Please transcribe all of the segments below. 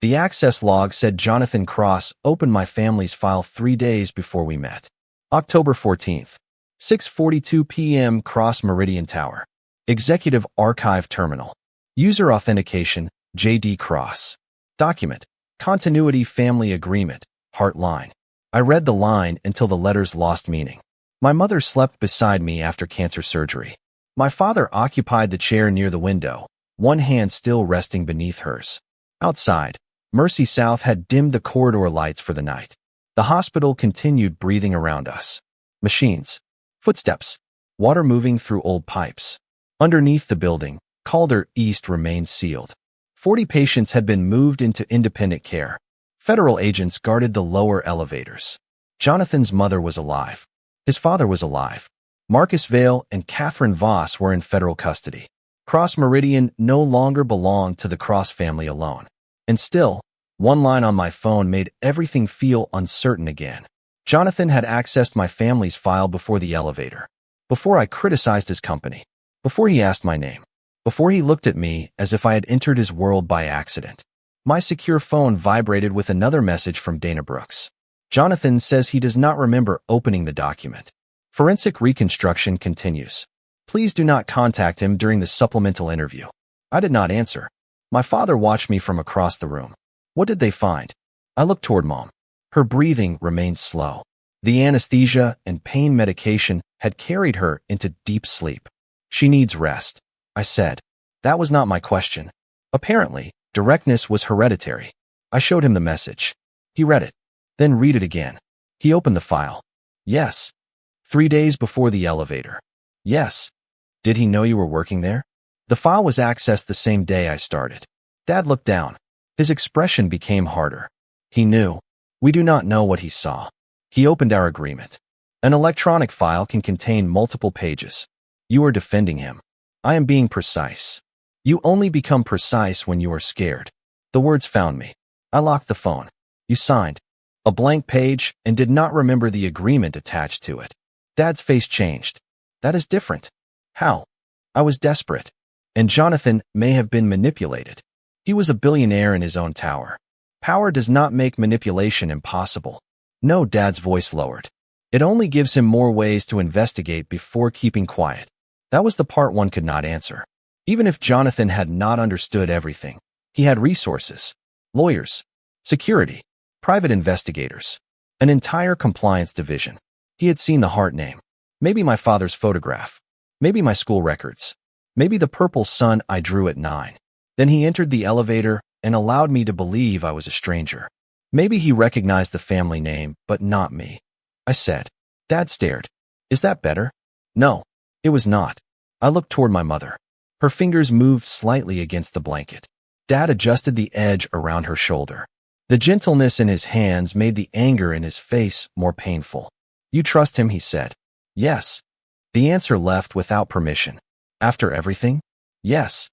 The access log said Jonathan Cross opened my family's file 3 days before we met. October 14th, 6:42 p.m. Cross Meridian Tower. Executive Archive Terminal. User Authentication, J.D. Cross. Document. Continuity Family Agreement, Hart line. I read the line until the letters lost meaning. My mother slept beside me after cancer surgery. My father occupied the chair near the window, one hand still resting beneath hers. Outside, Mercy South had dimmed the corridor lights for the night. The hospital continued breathing around us. Machines. Footsteps. Water moving through old pipes. Underneath the building, Calder East remained sealed. 40 patients had been moved into independent care. Federal agents guarded the lower elevators. Jonathan's mother was alive. His father was alive. Marcus Vale and Catherine Voss were in federal custody. Cross Meridian no longer belonged to the Cross family alone. And still, one line on my phone made everything feel uncertain again. Jonathan had accessed my family's file before the elevator. Before I criticized his company. Before he asked my name. Before he looked at me as if I had entered his world by accident. My secure phone vibrated with another message from Dana Brooks. Jonathan says he does not remember opening the document. Forensic reconstruction continues. Please do not contact him during the supplemental interview. I did not answer. My father watched me from across the room. What did they find? I looked toward Mom. Her breathing remained slow. The anesthesia and pain medication had carried her into deep sleep. She needs rest, I said. That was not my question. Apparently, directness was hereditary. I showed him the message. He read it. Then read it again. He opened the file. Yes. 3 days before the elevator. Yes. Did he know you were working there? The file was accessed the same day I started. Dad looked down. His expression became harder. He knew. We do not know what he saw. He opened our agreement. An electronic file can contain multiple pages. You are defending him. I am being precise. You only become precise when you are scared. The words found me. I locked the phone. You signed. A blank page and did not remember the agreement attached to it. Dad's face changed. That is different. How? I was desperate. And Jonathan may have been manipulated. He was a billionaire in his own tower. Power does not make manipulation impossible. No, Dad's voice lowered. It only gives him more ways to investigate before keeping quiet. That was the part one could not answer. Even if Jonathan had not understood everything, he had resources, lawyers, security, private investigators, an entire compliance division. He had seen the Hart name. Maybe my father's photograph. Maybe my school records. Maybe the purple sun I drew at 9. Then he entered the elevator and allowed me to believe I was a stranger. Maybe he recognized the family name, but not me. I said. Dad stared. Is that better? No, it was not. I looked toward my mother. Her fingers moved slightly against the blanket. Dad adjusted the edge around her shoulder. The gentleness in his hands made the anger in his face more painful. You trust him, he said. Yes. The answer left without permission. After everything? Yes.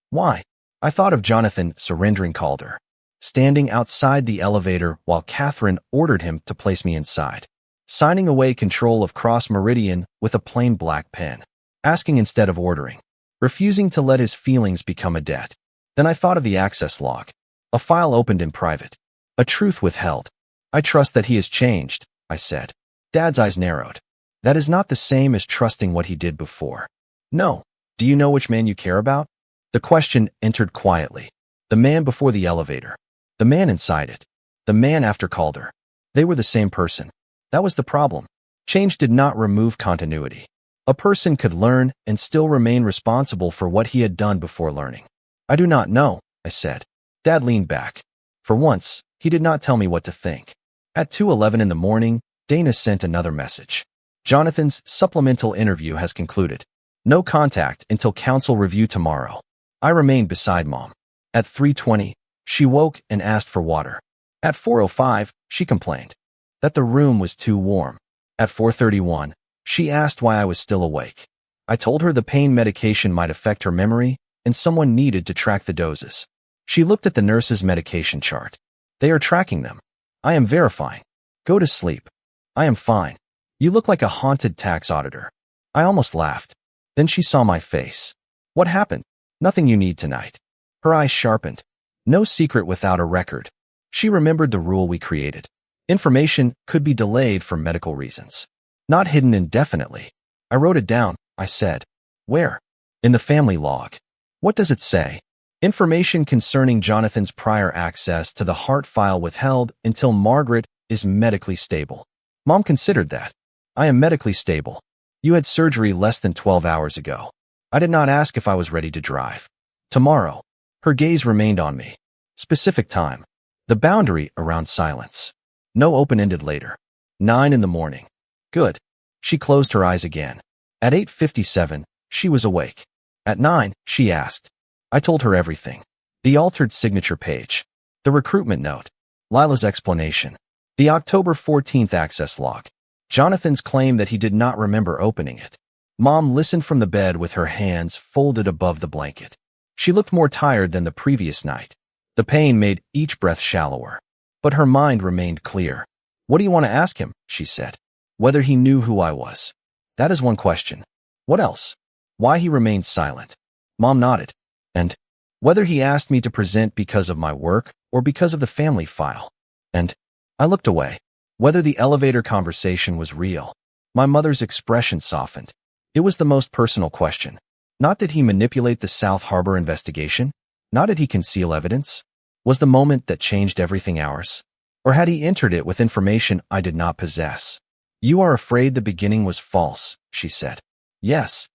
Why? I thought of Jonathan surrendering Calder, standing outside the elevator while Catherine ordered him to place me inside, signing away control of Cross Meridian with a plain black pen, asking instead of ordering, refusing to let his feelings become a debt. Then I thought of the access log, a file opened in private, a truth withheld. I trust that he has changed, I said. Dad's eyes narrowed. That is not the same as trusting what he did before. No. Do you know which man you care about? The question entered quietly. The man before the elevator. The man inside it. The man after Calder. They were the same person. That was the problem. Change did not remove continuity. A person could learn and still remain responsible for what he had done before learning. I do not know, I said. Dad leaned back. For once, he did not tell me what to think. At 2:11 in the morning, Dana sent another message. Jonathan's supplemental interview has concluded. No contact until counsel review tomorrow. I remained beside Mom. At 3:20, she woke and asked for water. At 4:05, she complained that the room was too warm. At 4:31, she asked why I was still awake. I told her the pain medication might affect her memory and someone needed to track the doses. She looked at the nurse's medication chart. They are tracking them. I am verifying. Go to sleep. I am fine. You look like a haunted tax auditor. I almost laughed. Then she saw my face. What happened? Nothing you need tonight. Her eyes sharpened. No secret without a record. She remembered the rule we created. Information could be delayed for medical reasons, not hidden indefinitely. I wrote it down, I said. Where? In the family log. What does it say? Information concerning Jonathan's prior access to the Hart file withheld until Margaret is medically stable. Mom considered that. I am medically stable. You had surgery less than 12 hours ago. I did not ask if I was ready to drive. Tomorrow. Her gaze remained on me. Specific time. The boundary around silence. No open-ended later. 9 in the morning. Good. She closed her eyes again. At 8:57, she was awake. At 9, she asked. I told her everything. The altered signature page. The recruitment note. Lila's explanation. The October 14th access log. Jonathan's claim that he did not remember opening it. Mom listened from the bed with her hands folded above the blanket. She looked more tired than the previous night. The pain made each breath shallower. But her mind remained clear. What do you want to ask him? She said. Whether he knew who I was. That is one question. What else? Why he remained silent. Mom nodded. And whether he asked me to present because of my work or because of the family file. And I looked away. Whether the elevator conversation was real. My mother's expression softened. It was the most personal question. Not did he manipulate the South Harbor investigation? Not did he conceal evidence? Was the moment that changed everything ours? Or had he entered it with information I did not possess? You are afraid the beginning was false, she said. Yes.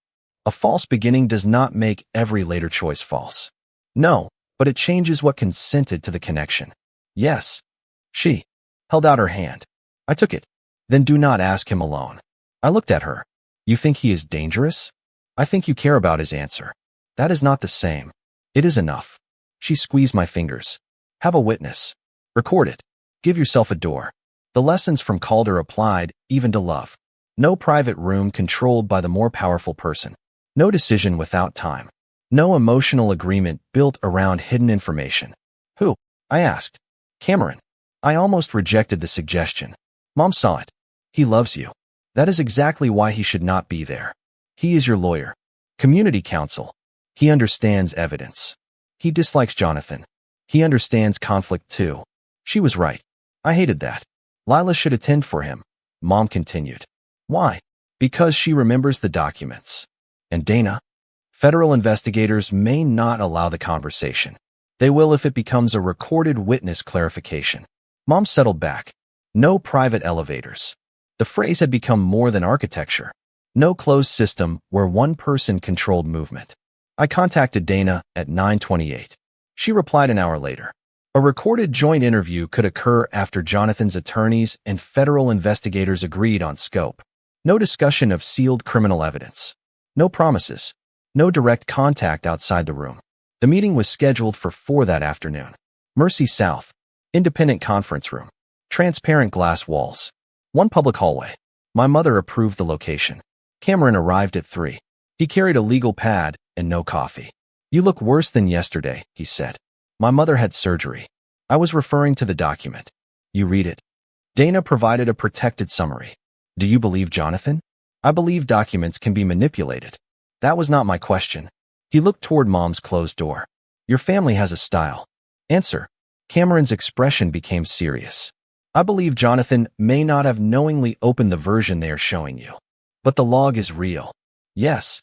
A false beginning does not make every later choice false. No, but it changes what consented to the connection. Yes. She held out her hand. I took it. Then do not ask him alone. I looked at her. You think he is dangerous? I think you care about his answer. That is not the same. It is enough. She squeezed my fingers. Have a witness. Record it. Give yourself a door. The lessons from Calder applied even to love. No private room controlled by the more powerful person. No decision without time. No emotional agreement built around hidden information. Who? I asked. Cameron. I almost rejected the suggestion. Mom saw it. He loves you. That is exactly why he should not be there. He is your lawyer. Community counsel. He understands evidence. He dislikes Jonathan. He understands conflict too. She was right. I hated that. Lila should attend for him. Mom continued. Why? Because she remembers the documents. And Dana? Federal investigators may not allow the conversation. They will if it becomes a recorded witness clarification. Mom settled back. No private elevators. The phrase had become more than architecture. No closed system where one person controlled movement. I contacted Dana at 9:28. She replied an hour later. A recorded joint interview could occur after Jonathan's attorneys and federal investigators agreed on scope. No discussion of sealed criminal evidence. No promises. No direct contact outside the room. The meeting was scheduled for 4 that afternoon. Mercy South. Independent conference room. Transparent glass walls. One public hallway. My mother approved the location. Cameron arrived at 3. He carried a legal pad and no coffee. You look worse than yesterday, he said. My mother had surgery. I was referring to the document. You read it. Dana provided a protected summary. Do you believe Jonathan? I believe documents can be manipulated. That was not my question. He looked toward Mom's closed door. Your family has a style. Answer. Cameron's expression became serious. I believe Jonathan may not have knowingly opened the version they are showing you. But the log is real. Yes.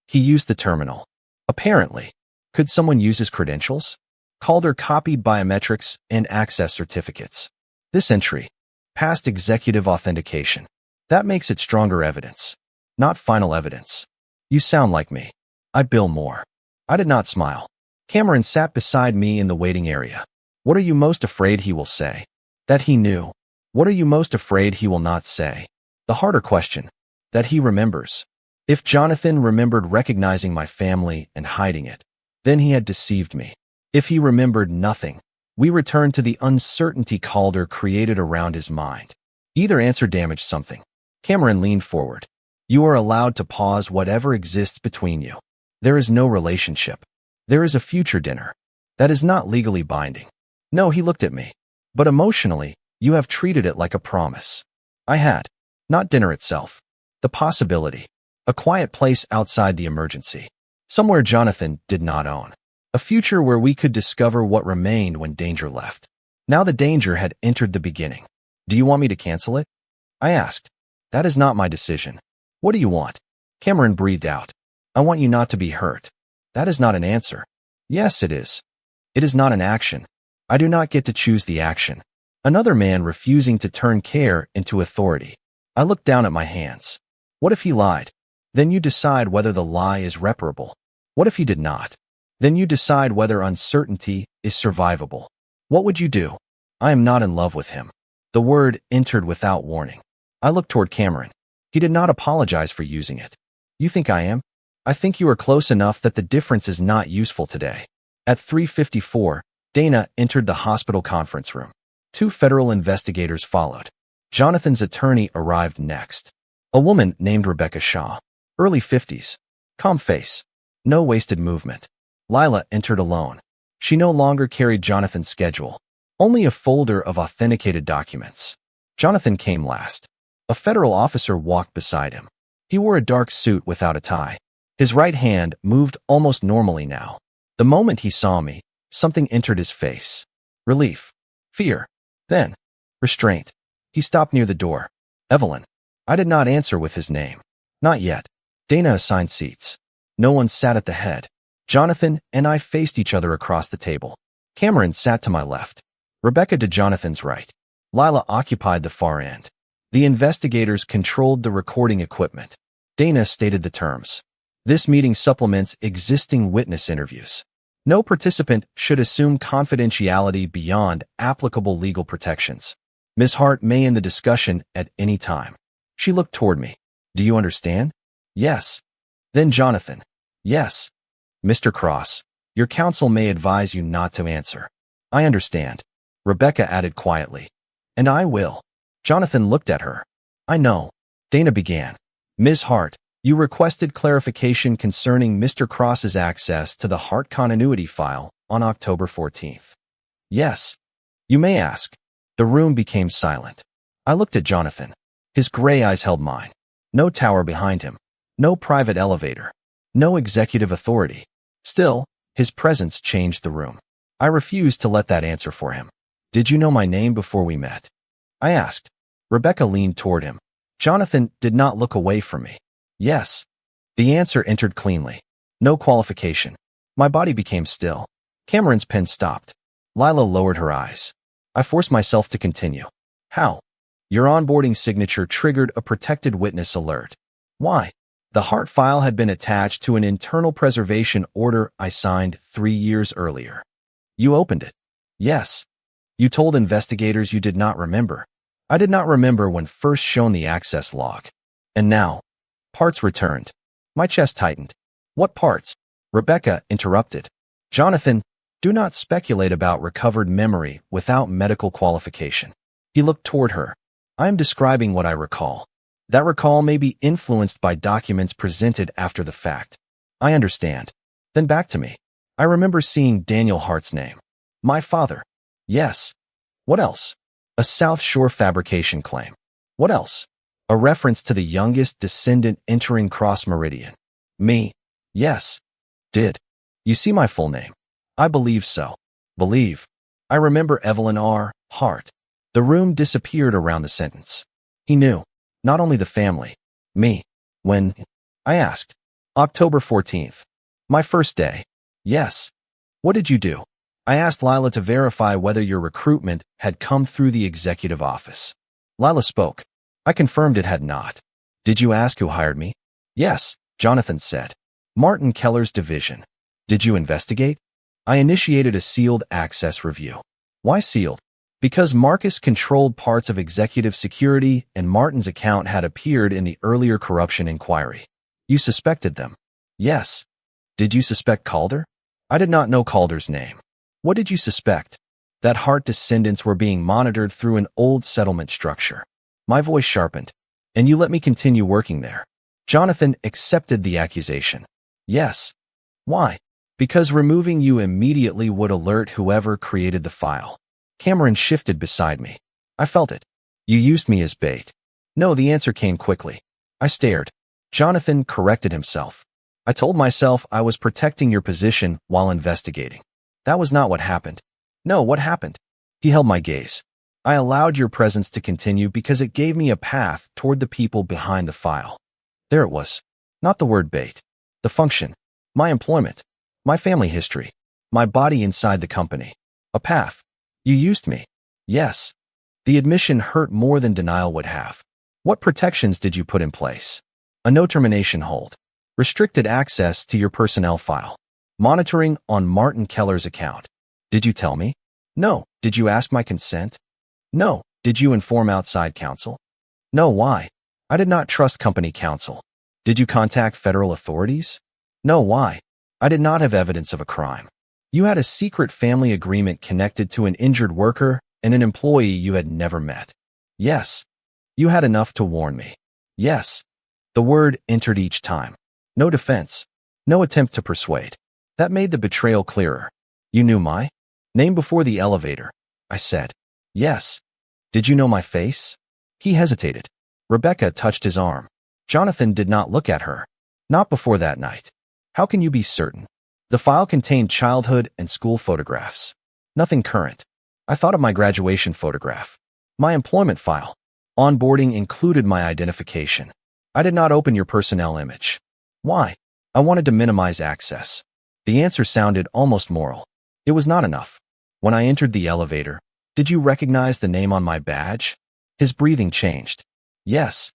He used the terminal. Apparently. Could someone use his credentials? Calder copied biometrics and access certificates. This entry. Past executive authentication. That makes it stronger evidence. Not final evidence. You sound like me. I bill more. I did not smile. Cameron sat beside me in the waiting area. What are you most afraid he will say? That he knew. What are you most afraid he will not say? The harder question. That he remembers. If Jonathan remembered recognizing my family and hiding it, then he had deceived me. If he remembered nothing, we returned to the uncertainty Calder created around his mind. Either answer damaged something. Cameron leaned forward. You are allowed to pause whatever exists between you. There is no relationship. There is a future dinner. That is not legally binding. No, he looked at me. But emotionally, you have treated it like a promise. I had. Not dinner itself. The possibility. A quiet place outside the emergency. Somewhere Jonathan did not own. A future where we could discover what remained when danger left. Now the danger had entered the beginning. Do you want me to cancel it? I asked. That is not my decision. What do you want? Cameron breathed out. I want you not to be hurt. That is not an answer. Yes, it is. It is not an action. I do not get to choose the action. Another man refusing to turn care into authority. I looked down at my hands. What if he lied? Then you decide whether the lie is reparable. What if he did not? Then you decide whether uncertainty is survivable. What would you do? I am not in love with him. The word entered without warning. I looked toward Cameron. He did not apologize for using it. You think I am? I think you are close enough that the difference is not useful today. At 3:54, Dana entered the hospital conference room. 2 federal investigators followed. Jonathan's attorney arrived next. A woman named Rebecca Shaw. Early 50s. Calm face. No wasted movement. Lila entered alone. She no longer carried Jonathan's schedule. Only a folder of authenticated documents. Jonathan came last. A federal officer walked beside him. He wore a dark suit without a tie. His right hand moved almost normally now. The moment he saw me, something entered his face. Relief. Fear. Then, restraint. He stopped near the door. Evelyn. I did not answer with his name. Not yet. Dana assigned seats. No one sat at the head. Jonathan and I faced each other across the table. Cameron sat to my left. Rebecca to Jonathan's right. Lila occupied the far end. The investigators controlled the recording equipment. Dana stated the terms. This meeting supplements existing witness interviews. No participant should assume confidentiality beyond applicable legal protections. Ms. Hart may end the discussion at any time. She looked toward me. Do you understand? Yes. Then Jonathan. Yes. Mr. Cross, your counsel may advise you not to answer. I understand. Rebecca added quietly. And I will. Jonathan looked at her. I know. Dana began. Ms. Hart, you requested clarification concerning Mr. Cross's access to the Hart continuity file on October 14th. Yes. You may ask. The room became silent. I looked at Jonathan. His gray eyes held mine. No tower behind him. No private elevator. No executive authority. Still, his presence changed the room. I refused to let that answer for him. Did you know my name before we met? I asked. Rebecca leaned toward him. Jonathan did not look away from me. Yes. The answer entered cleanly. No qualification. My body became still. Cameron's pen stopped. Lila lowered her eyes. I forced myself to continue. How? Your onboarding signature triggered a protected witness alert. Why? The Hart file had been attached to an internal preservation order I signed 3 years earlier. You opened it. Yes. You told investigators you did not remember. I did not remember when first shown the access log. And now, parts returned. My chest tightened. What parts? Rebecca interrupted. Jonathan, do not speculate about recovered memory without medical qualification. He looked toward her. I am describing what I recall. That recall may be influenced by documents presented after the fact. I understand. Then back to me. I remember seeing Daniel Hart's name. My father. Yes. What else? A South Shore fabrication claim. What else? A reference to the youngest descendant entering Cross Meridian. Me. Yes. Did. You see my full name? I believe so. Believe. I remember Evelyn R. Hart. The room disappeared around the sentence. He knew. Not only the family. Me. When? I asked. October 14th. My first day. Yes. What did you do? I asked Lila to verify whether your recruitment had come through the executive office. Lila spoke. I confirmed it had not. Did you ask who hired me? Yes, Jonathan said. Martin Keller's division. Did you investigate? I initiated a sealed access review. Why sealed? Because Marcus controlled parts of executive security and Martin's account had appeared in the earlier corruption inquiry. You suspected them? Yes. Did you suspect Calder? I did not know Calder's name. What did you suspect? That Hart descendants were being monitored through an old settlement structure. My voice sharpened. And you let me continue working there. Jonathan accepted the accusation. Yes. Why? Because removing you immediately would alert whoever created the file. Cameron shifted beside me. I felt it. You used me as bait. No, the answer came quickly. I stared. Jonathan corrected himself. I told myself I was protecting your position while investigating. That was not what happened. No, what happened? He held my gaze. I allowed your presence to continue because it gave me a path toward the people behind the file. There it was. Not the word bait. The function. My employment. My family history. My body inside the company. A path. You used me. Yes. The admission hurt more than denial would have. What protections did you put in place? A no termination hold. Restricted access to your personnel file. Monitoring on Martin Keller's account. Did you tell me? No. Did you ask my consent? No. Did you inform outside counsel? No. Why? I did not trust company counsel. Did you contact federal authorities? No. Why? I did not have evidence of a crime. You had a secret family agreement connected to an injured worker and an employee you had never met. Yes. You had enough to warn me. Yes. The word entered each time. No defense. No attempt to persuade. That made the betrayal clearer. You knew my name before the elevator. I said. Yes. Did you know my face? He hesitated. Rebecca touched his arm. Jonathan did not look at her. Not before that night. How can you be certain? The file contained childhood and school photographs. Nothing current. I thought of my graduation photograph. My employment file. Onboarding included my identification. I did not open your personnel image. Why? I wanted to minimize access. The answer sounded almost moral. It was not enough. When I entered the elevator, did you recognize the name on my badge? His breathing changed. Yes.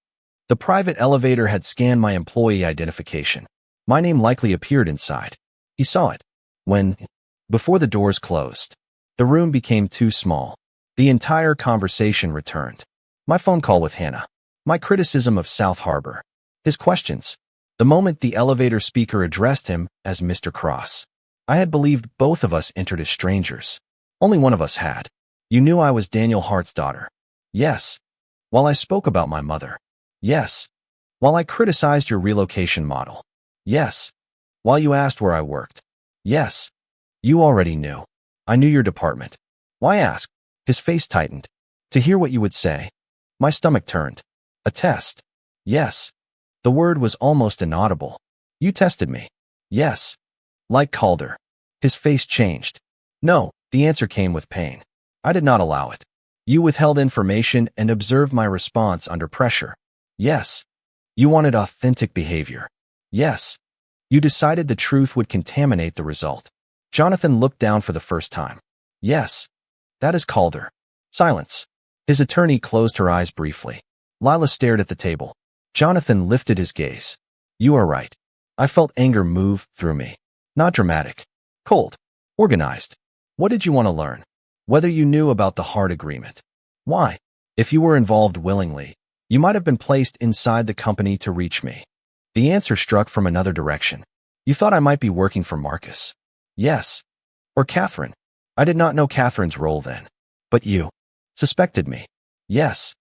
The private elevator had scanned my employee identification. My name likely appeared inside. He saw it. Before the doors closed, the room became too small. The entire conversation returned. My phone call with Hannah. My criticism of South Harbor. His questions. The moment the elevator speaker addressed him as Mr. Cross. I had believed both of us entered as strangers. Only one of us had. You knew I was Daniel Hart's daughter. Yes. While I spoke about my mother. Yes. While I criticized your relocation model. Yes. While you asked where I worked. Yes. You already knew. I knew your department. Why ask? His face tightened. To hear what you would say. My stomach turned. A test. Yes. The word was almost inaudible. You tested me. Yes. Like Calder. His face changed. No, the answer came with pain. I did not allow it. You withheld information and observed my response under pressure. Yes. You wanted authentic behavior. Yes. You decided the truth would contaminate the result. Jonathan looked down for the first time. Yes. That is Calder. Silence. His attorney closed her eyes briefly. Lila stared at the table. Jonathan lifted his gaze. You are right. I felt anger move through me. Not dramatic. Cold. Organized. What did you want to learn? Whether you knew about the Hart agreement. Why? If you were involved willingly, you might have been placed inside the company to reach me. The answer struck from another direction. You thought I might be working for Marcus. Yes. Or Catherine. I did not know Catherine's role then. But you suspected me. Yes.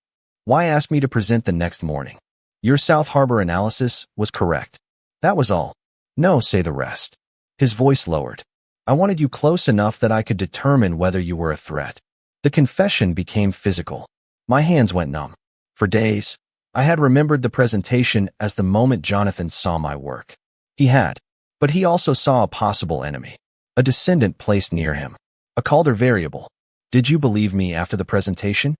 Why ask me to present the next morning? Your South Harbor analysis was correct. That was all. No, say the rest. His voice lowered. I wanted you close enough that I could determine whether you were a threat. The confession became physical. My hands went numb. For days, I had remembered the presentation as the moment Jonathan saw my work. He had. But he also saw a possible enemy. A descendant placed near him. A Calder variable. Did you believe me after the presentation?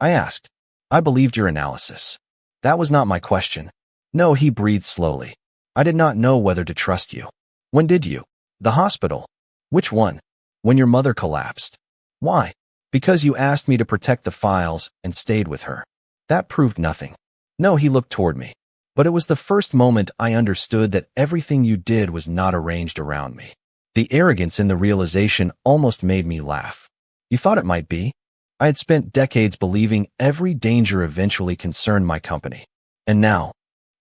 I asked. I believed your analysis. That was not my question. No, he breathed slowly. I did not know whether to trust you. When did you? The hospital. Which one? When your mother collapsed. Why? Because you asked me to protect the files and stayed with her. That proved nothing. No, he looked toward me. But it was the first moment I understood that everything you did was not arranged around me. The arrogance in the realization almost made me laugh. You thought it might be? I had spent decades believing every danger eventually concerned my company. And now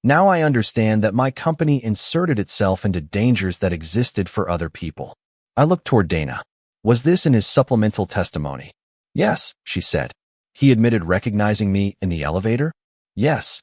I understand that my company inserted itself into dangers that existed for other people. I looked toward Dana. Was this in his supplemental testimony? Yes, she said. He admitted recognizing me in the elevator? Yes.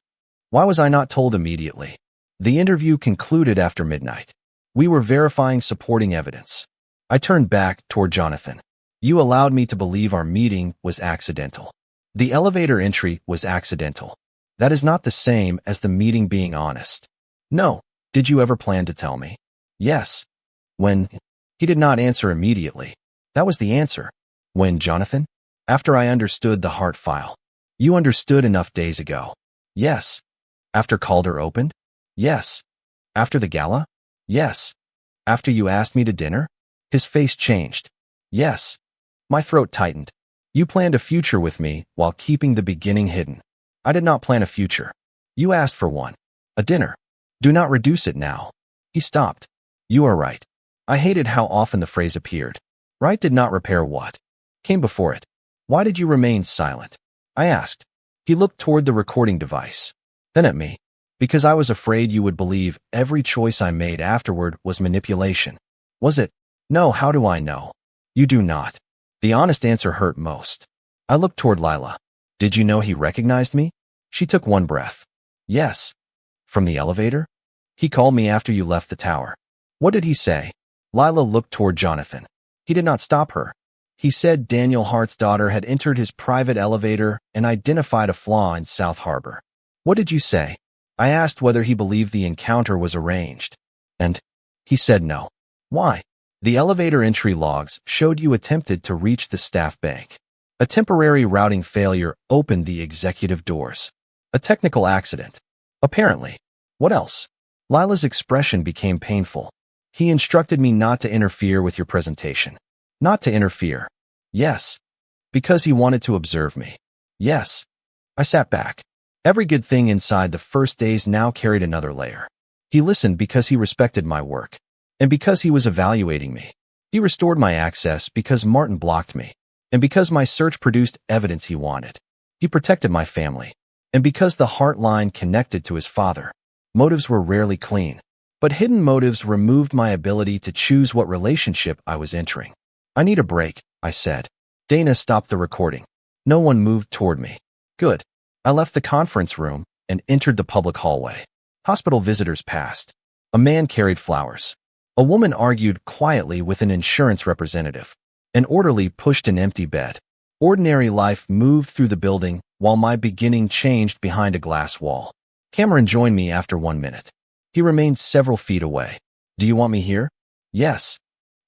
Why was I not told immediately? The interview concluded after midnight. We were verifying supporting evidence. I turned back toward Jonathan. You allowed me to believe our meeting was accidental. The elevator entry was accidental. That is not the same as the meeting being honest. No, Did you ever plan to tell me? Yes. When? He did not answer immediately. That was the answer. When, Jonathan? After I understood the Hart file. You understood enough days ago. Yes. After Calder opened? Yes. After the gala? Yes. After you asked me to dinner? His face changed. Yes. My throat tightened. You planned a future with me while keeping the beginning hidden. I did not plan a future. You asked for one. A dinner. Do not reduce it now. He stopped. You are right. I hated how often the phrase appeared. Right did not repair what came before it. Why did you remain silent? I asked. He looked toward the recording device. Then at me. Because I was afraid you would believe every choice I made afterward was manipulation. Was it? No, how do I know? You do not. The honest answer hurt most. I looked toward Lila. Did you know he recognized me? She took one breath. Yes. From the elevator? He called me after you left the tower. What did he say? Lila looked toward Jonathan. He did not stop her. He said Daniel Hart's daughter had entered his private elevator and identified a flaw in South Harbor. What did you say? I asked whether he believed the encounter was arranged. And he said no. Why? The elevator entry logs showed you attempted to reach the staff bank. A temporary routing failure opened the executive doors. A technical accident. Apparently. What else? Lila's expression became painful. He instructed me not to interfere with your presentation. Not to interfere. Yes. Because he wanted to observe me. Yes. I sat back. Every good thing inside the first days now carried another layer. He listened because he respected my work. And because he was evaluating me. He restored my access because Martin blocked me. And because my search produced evidence he wanted. He protected my family. And because the Hart line connected to his father. Motives were rarely clean. But hidden motives removed my ability to choose what relationship I was entering. I need a break, I said. Dana stopped the recording. No one moved toward me. Good. I left the conference room and entered the public hallway. Hospital visitors passed. A man carried flowers. A woman argued quietly with an insurance representative. An orderly pushed an empty bed. Ordinary life moved through the building while my beginning changed behind a glass wall. Cameron joined me after 1 minute. He remained several feet away. Do you want me here? Yes.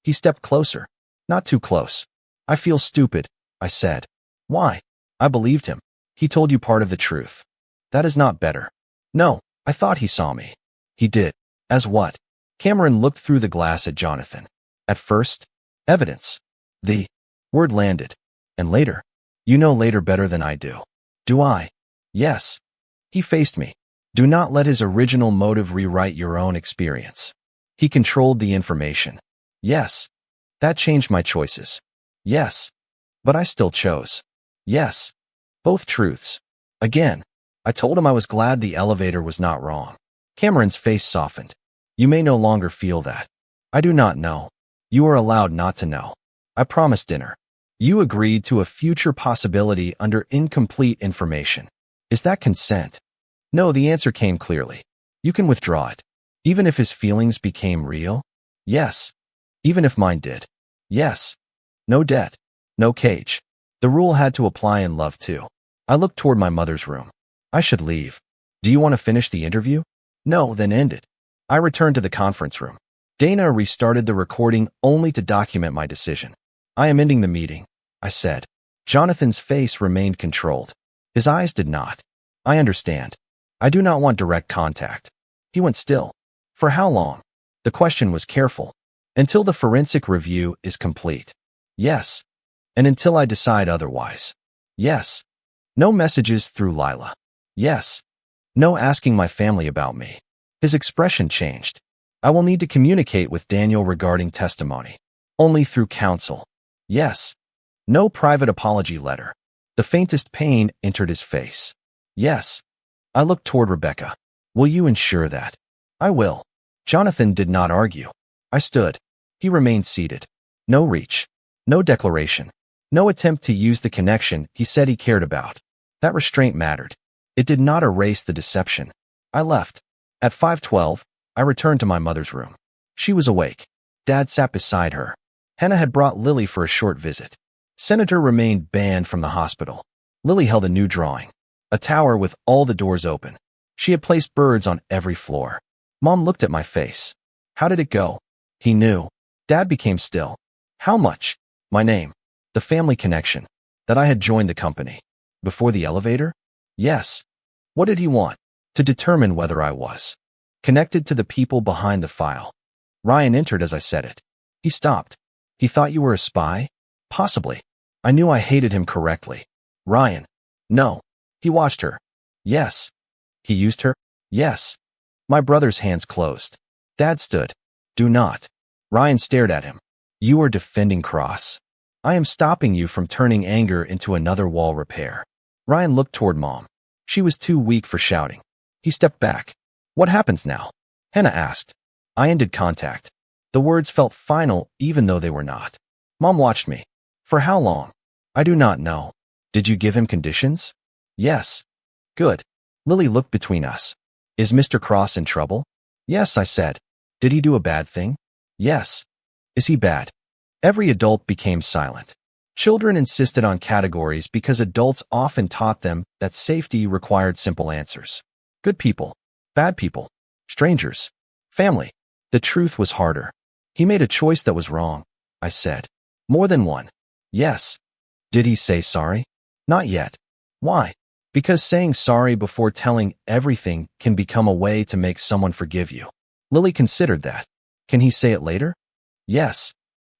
He stepped closer. Not too close. I feel stupid, I said. Why? I believed him. He told you part of the truth. That is not better. No, I thought he saw me. He did. As what? Cameron looked through the glass at Jonathan. At first, evidence. The word landed. And later. You know later better than I do. Do I? Yes. He faced me. Do not let his original motive rewrite your own experience. He controlled the information. Yes. That changed my choices. Yes. But I still chose. Yes. Both truths. Again. I told him I was glad the elevator was not wrong. Cameron's face softened. You may no longer feel that. I do not know. You are allowed not to know. I promised dinner. You agreed to a future possibility under incomplete information. Is that consent? No, the answer came clearly. You can withdraw it. Even if his feelings became real? Yes. Even if mine did? Yes. No debt. No cage. The rule had to apply in love too. I looked toward my mother's room. I should leave. Do you want to finish the interview? No, then end it. I returned to the conference room. Dana restarted the recording only to document my decision. I am ending the meeting, I said. Jonathan's face remained controlled. His eyes did not. I understand. I do not want direct contact. He went still. For how long? The question was careful. Until the forensic review is complete. Yes. And until I decide otherwise. Yes. No messages through Lila. Yes. No asking my family about me. His expression changed. I will need to communicate with Daniel regarding testimony. Only through counsel. Yes. No private apology letter. The faintest pain entered his face. Yes. I looked toward Rebecca. Will you ensure that? I will. Jonathan did not argue. I stood. He remained seated. No reach. No declaration. No attempt to use the connection he said he cared about. That restraint mattered. It did not erase the deception. I left. At 5:12, I returned to my mother's room. She was awake. Dad sat beside her. Hannah had brought Lily for a short visit. Senator remained banned from the hospital. Lily held a new drawing. A tower with all the doors open. She had placed birds on every floor. Mom looked at my face. How did it go? He knew. Dad became still. How much? My name. The family connection. That I had joined the company. Before the elevator? Yes. What did he want? To determine whether I was connected to the people behind the file. Ryan entered as I said it. He stopped. He thought you were a spy? Possibly. I knew I hated him correctly. Ryan. No. He watched her. Yes. He used her? Yes. My brother's hands closed. Dad stood. Do not. Ryan stared at him. You are defending Cross. I am stopping you from turning anger into another wall repair. Ryan looked toward Mom. She was too weak for shouting. He stepped back. What happens now? Hannah asked. I ended contact. The words felt final even though they were not. Mom watched me. For how long? I do not know. Did you give him conditions? Yes. Good. Lily looked between us. Is Mr. Cross in trouble? Yes, I said. Did he do a bad thing? Yes. Is he bad? Every adult became silent. Children insisted on categories because adults often taught them that safety required simple answers. Good people, bad people, strangers, family. The truth was harder. He made a choice that was wrong, I said. More than one. Yes. Did he say sorry? Not yet. Why? Because saying sorry before telling everything can become a way to make someone forgive you. Lily considered that. Can he say it later? Yes.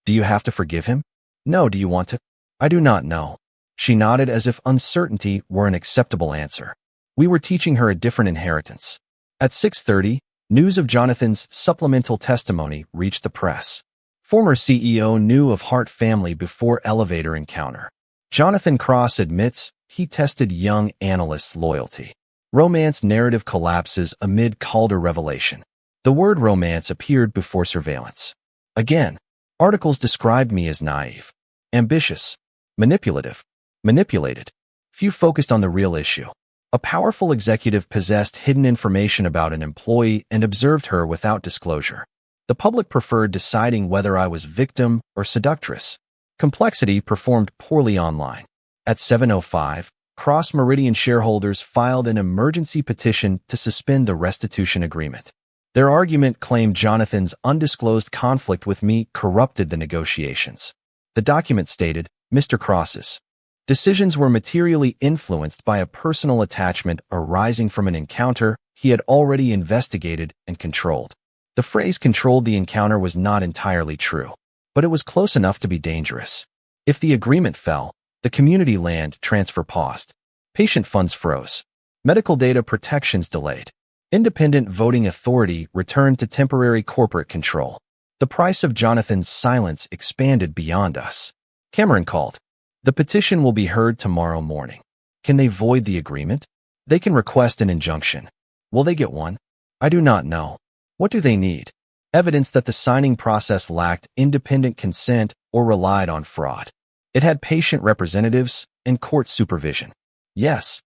Do you have to forgive him? No, do you want to? I do not know. She nodded as if uncertainty were an acceptable answer. We were teaching her a different inheritance. At 6:30, news of Jonathan's supplemental testimony reached the press. Former CEO knew of Hart family before elevator encounter. Jonathan Cross admits he tested young analysts' loyalty. Romance narrative collapses amid Calder revelation. The word romance appeared before surveillance. Again, articles described me as naive, ambitious, manipulative, manipulated. Few focused on the real issue. A powerful executive possessed hidden information about an employee and observed her without disclosure. The public preferred deciding whether I was victim or seductress. Complexity performed poorly online. At 7:05, Cross Meridian shareholders filed an emergency petition to suspend the restitution agreement. Their argument claimed Jonathan's undisclosed conflict with me corrupted the negotiations. The document stated, Mr. Cross's decisions were materially influenced by a personal attachment arising from an encounter he had already investigated and controlled. The phrase controlled the encounter was not entirely true, but it was close enough to be dangerous. If the agreement fell, the community land transfer paused. Patient funds froze. Medical data protections delayed. Independent voting authority returned to temporary corporate control. The price of Jonathan's silence expanded beyond us. Cameron called. The petition will be heard tomorrow morning. Can they void the agreement? They can request an injunction. Will they get one? I do not know. What do they need? Evidence that the signing process lacked independent consent or relied on fraud. It had patient representatives and court supervision. Yes.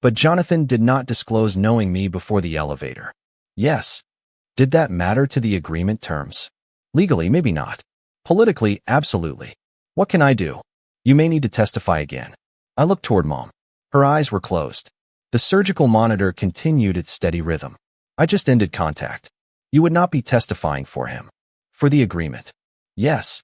But Jonathan did not disclose knowing me before the elevator. Yes. Did that matter to the agreement terms? Legally, maybe not. Politically, absolutely. What can I do? You may need to testify again. I looked toward Mom. Her eyes were closed. The surgical monitor continued its steady rhythm. I just ended contact. You would not be testifying for him. For the agreement. Yes.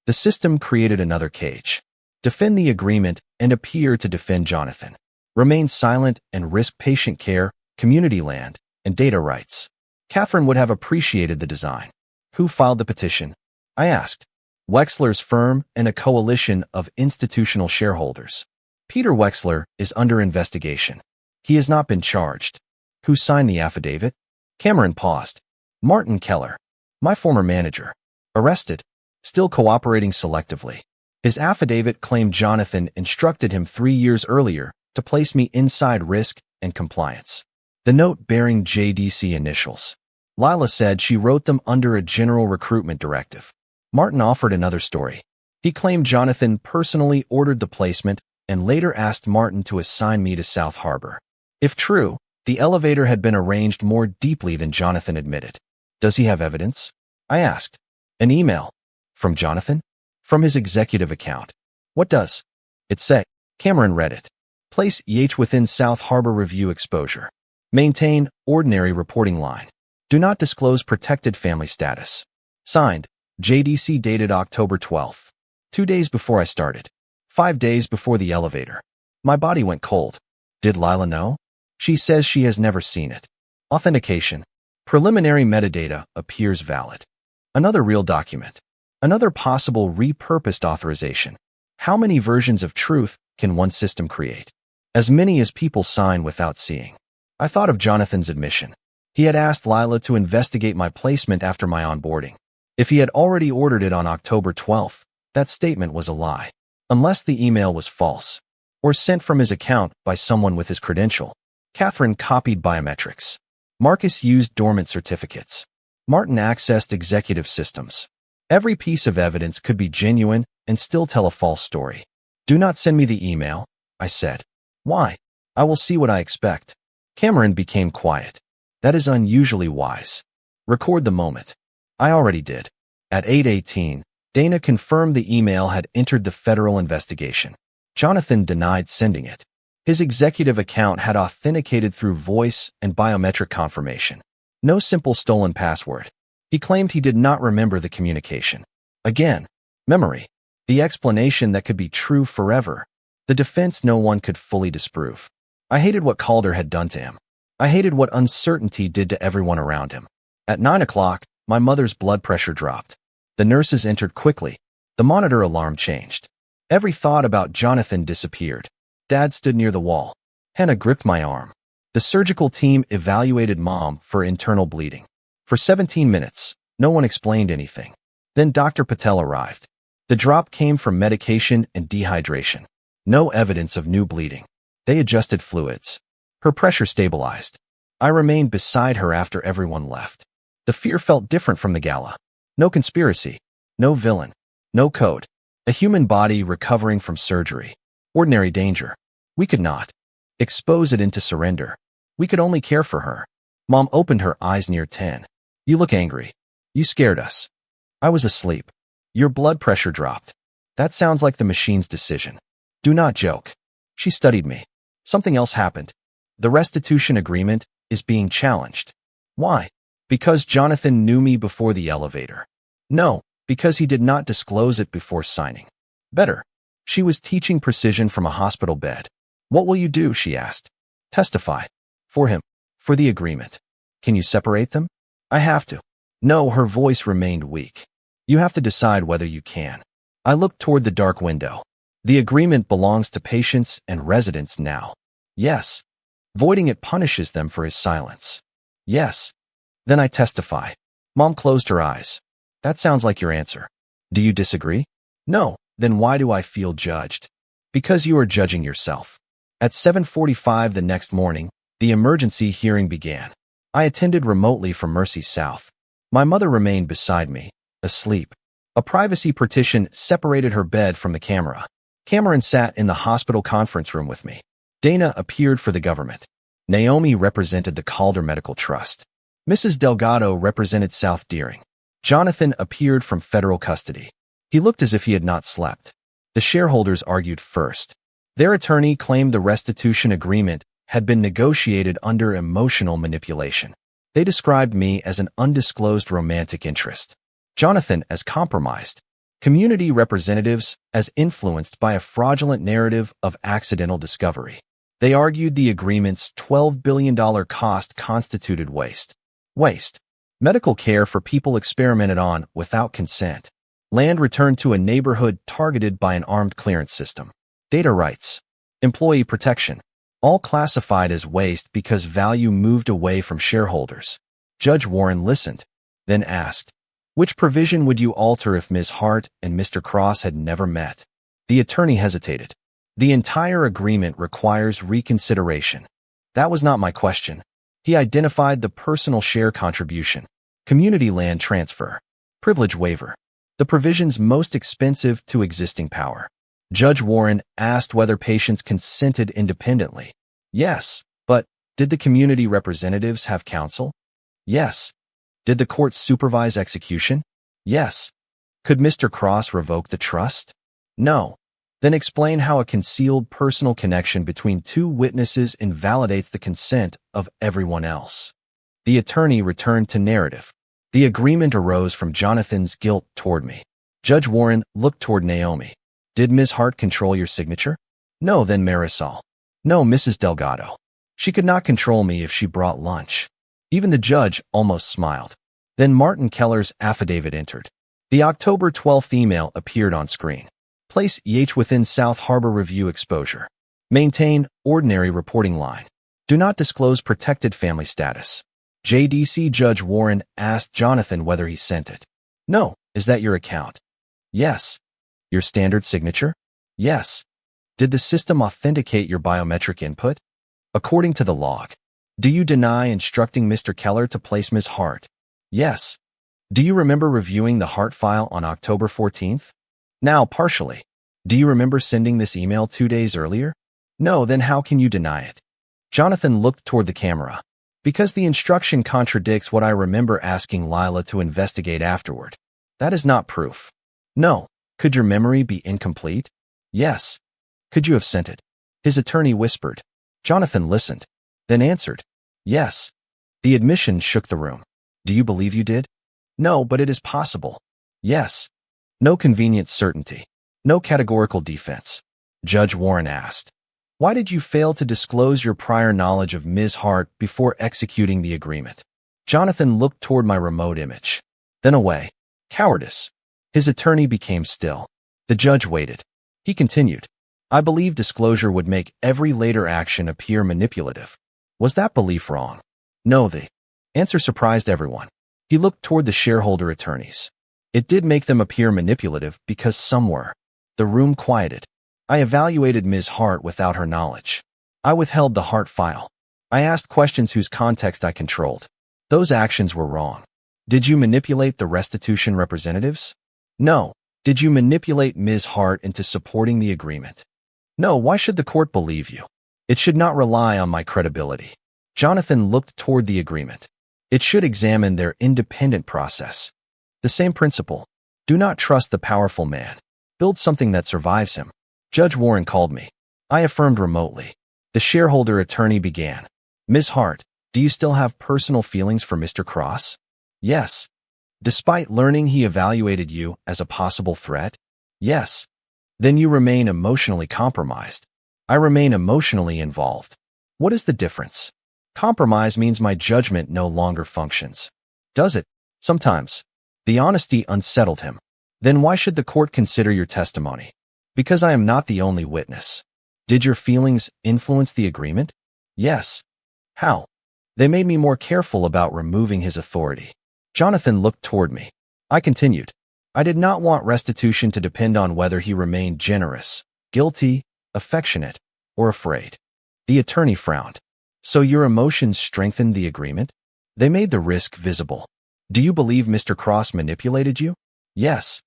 The system created another cage. Defend the agreement and appear to defend Jonathan. Remain silent and risk patient care, community land, and data rights. Catherine would have appreciated the design. Who filed the petition? I asked. Wexler's firm and a coalition of institutional shareholders. Peter Wexler is under investigation. He has not been charged. Who signed the affidavit? Cameron paused. Martin Keller, my former manager. Arrested. Still cooperating selectively. His affidavit claimed Jonathan instructed him 3 years earlier to place me inside risk and compliance. The note bearing JDC initials. Lila said she wrote them under a general recruitment directive. Martin offered another story. He claimed Jonathan personally ordered the placement and later asked Martin to assign me to South Harbor. If true, the elevator had been arranged more deeply than Jonathan admitted. Does he have evidence? I asked. An email. From Jonathan? From his executive account. What does it say? Cameron read it. Place EH within South Harbor review exposure. Maintain ordinary reporting line. Do not disclose protected family status. Signed, JDC dated October 12th. 2 days before I started. 5 days before the elevator. My body went cold. Did Lila know? She says she has never seen it. Authentication. Preliminary metadata appears valid. Another real document. Another possible repurposed authorization. How many versions of truth can one system create? As many as people sign without seeing. I thought of Jonathan's admission. He had asked Lila to investigate my placement after my onboarding. If he had already ordered it on October 12th, that statement was a lie. Unless the email was false. Or sent from his account by someone with his credential. Catherine copied biometrics. Marcus used dormant certificates. Martin accessed executive systems. Every piece of evidence could be genuine and still tell a false story. Do not send me the email, I said. Why? I will see what I expect. Cameron became quiet. That is unusually wise. Record the moment. I already did. At 8:18, Dana confirmed the email had entered the federal investigation. Jonathan denied sending it. His executive account had authenticated through voice and biometric confirmation. No simple stolen password. He claimed he did not remember the communication. Again, memory. The explanation that could be true forever. The defense no one could fully disprove. I hated what Calder had done to him. I hated what uncertainty did to everyone around him. At 9 o'clock, my mother's blood pressure dropped. The nurses entered quickly. The monitor alarm changed. Every thought about Jonathan disappeared. Dad stood near the wall. Hannah gripped my arm. The surgical team evaluated Mom for internal bleeding. For 17 minutes, no one explained anything. Then Dr. Patel arrived. The drop came from medication and dehydration. No evidence of new bleeding. They adjusted fluids. Her pressure stabilized. I remained beside her after everyone left. The fear felt different from the gala. No conspiracy. No villain. No code. A human body recovering from surgery. Ordinary danger. We could not expose it into surrender. We could only care for her. Mom opened her eyes near 10. You look angry. You scared us. I was asleep. Your blood pressure dropped. That sounds like the machine's decision. Do not joke. She studied me. Something else happened. The restitution agreement is being challenged. Why? Because Jonathan knew me before the elevator. No, because he did not disclose it before signing. Better. She was teaching precision from a hospital bed. What will you do? She asked. Testify. For him. For the agreement. Can you separate them? I have to. No, her voice remained weak. You have to decide whether you can. I looked toward the dark window. The agreement belongs to patients and residents now. Yes. Voiding it punishes them for his silence. Yes. Then I testify. Mom closed her eyes. That sounds like your answer. Do you disagree? No. Then why do I feel judged? Because you are judging yourself. At 7:45 the next morning, the emergency hearing began. I attended remotely from Mercy South. My mother remained beside me, asleep. A privacy partition separated her bed from the camera. Cameron sat in the hospital conference room with me. Dana appeared for the government. Naomi represented the Calder Medical Trust. Mrs. Delgado represented South Deering. Jonathan appeared from federal custody. He looked as if he had not slept. The shareholders argued first. Their attorney claimed the restitution agreement had been negotiated under emotional manipulation. They described me as an undisclosed romantic interest. Jonathan as compromised. Community representatives as influenced by a fraudulent narrative of accidental discovery. They argued the agreement's $12 billion cost constituted waste. Waste. Medical care for people experimented on without consent. Land returned to a neighborhood targeted by an armed clearance system. Data rights. Employee protection. All classified as waste because value moved away from shareholders. Judge Warren listened, then asked, which provision would you alter if Ms. Hart and Mr. Cross had never met? The attorney hesitated. The entire agreement requires reconsideration. That was not my question. He identified the personal share contribution, community land transfer, privilege waiver, the provisions most expensive to existing power. Judge Warren asked whether patients consented independently. Yes, but did the community representatives have counsel? Yes. Did the court supervise execution? Yes. Could Mr. Cross revoke the trust? No. Then explain how a concealed personal connection between two witnesses invalidates the consent of everyone else. The attorney returned to narrative. The agreement arose from Jonathan's guilt toward me. Judge Warren looked toward Naomi. Did Ms. Hart control your signature? No. Then Marisol. No, Mrs. Delgado. She could not control me if she brought lunch. Even the judge almost smiled. Then Martin Keller's affidavit entered. The October 12th email appeared on screen. Place EH within South Harbor Review exposure. Maintain ordinary reporting line. Do not disclose protected family status. JDC Judge Warren asked Jonathan whether he sent it. No. Is that your account? Yes. Your standard signature? Yes. Did the system authenticate your biometric input? According to the log. Do you deny instructing Mr. Keller to place Ms. Hart? Yes. Do you remember reviewing the Hart file on October 14th? Now, partially. Do you remember sending this email 2 days earlier? No. Then how can you deny it? Jonathan looked toward the camera. Because the instruction contradicts what I remember asking Lila to investigate afterward. That is not proof. No. Could your memory be incomplete? Yes. Could you have sent it? His attorney whispered. Jonathan listened, then answered. Yes. The admission shook the room. Do you believe you did? No, but it is possible. Yes. No convenient certainty. No categorical defense. Judge Warren asked. Why did you fail to disclose your prior knowledge of Ms. Hart before executing the agreement? Jonathan looked toward my remote image. Then away. Cowardice. His attorney became still. The judge waited. He continued. I believe disclosure would make every later action appear manipulative. Was that belief wrong? No. The answer surprised everyone. He looked toward the shareholder attorneys. It did make them appear manipulative because some were. The room quieted. I evaluated Ms. Hart without her knowledge. I withheld the Hart file. I asked questions whose context I controlled. Those actions were wrong. Did you manipulate the restitution representatives? No. Did you manipulate Ms. Hart into supporting the agreement? No. Why should the court believe you? It should not rely on my credibility. Jonathan looked toward the agreement. It should examine their independent process. The same principle. Do not trust the powerful man. Build something that survives him. Judge Warren called me. I affirmed remotely. The shareholder attorney began. Ms. Hart, do you still have personal feelings for Mr. Cross? Yes. Despite learning he evaluated you as a possible threat? Yes. Then you remain emotionally compromised. I remain emotionally involved. What is the difference? Compromise means my judgment no longer functions. Does it? Sometimes. The honesty unsettled him. Then why should the court consider your testimony? Because I am not the only witness. Did your feelings influence the agreement? Yes. How? They made me more careful about removing his authority. Jonathan looked toward me. I continued. I did not want restitution to depend on whether he remained generous, guilty, affectionate, or afraid. The attorney frowned. So your emotions strengthened the agreement? They made the risk visible. Do you believe Mr. Cross manipulated you? Yes.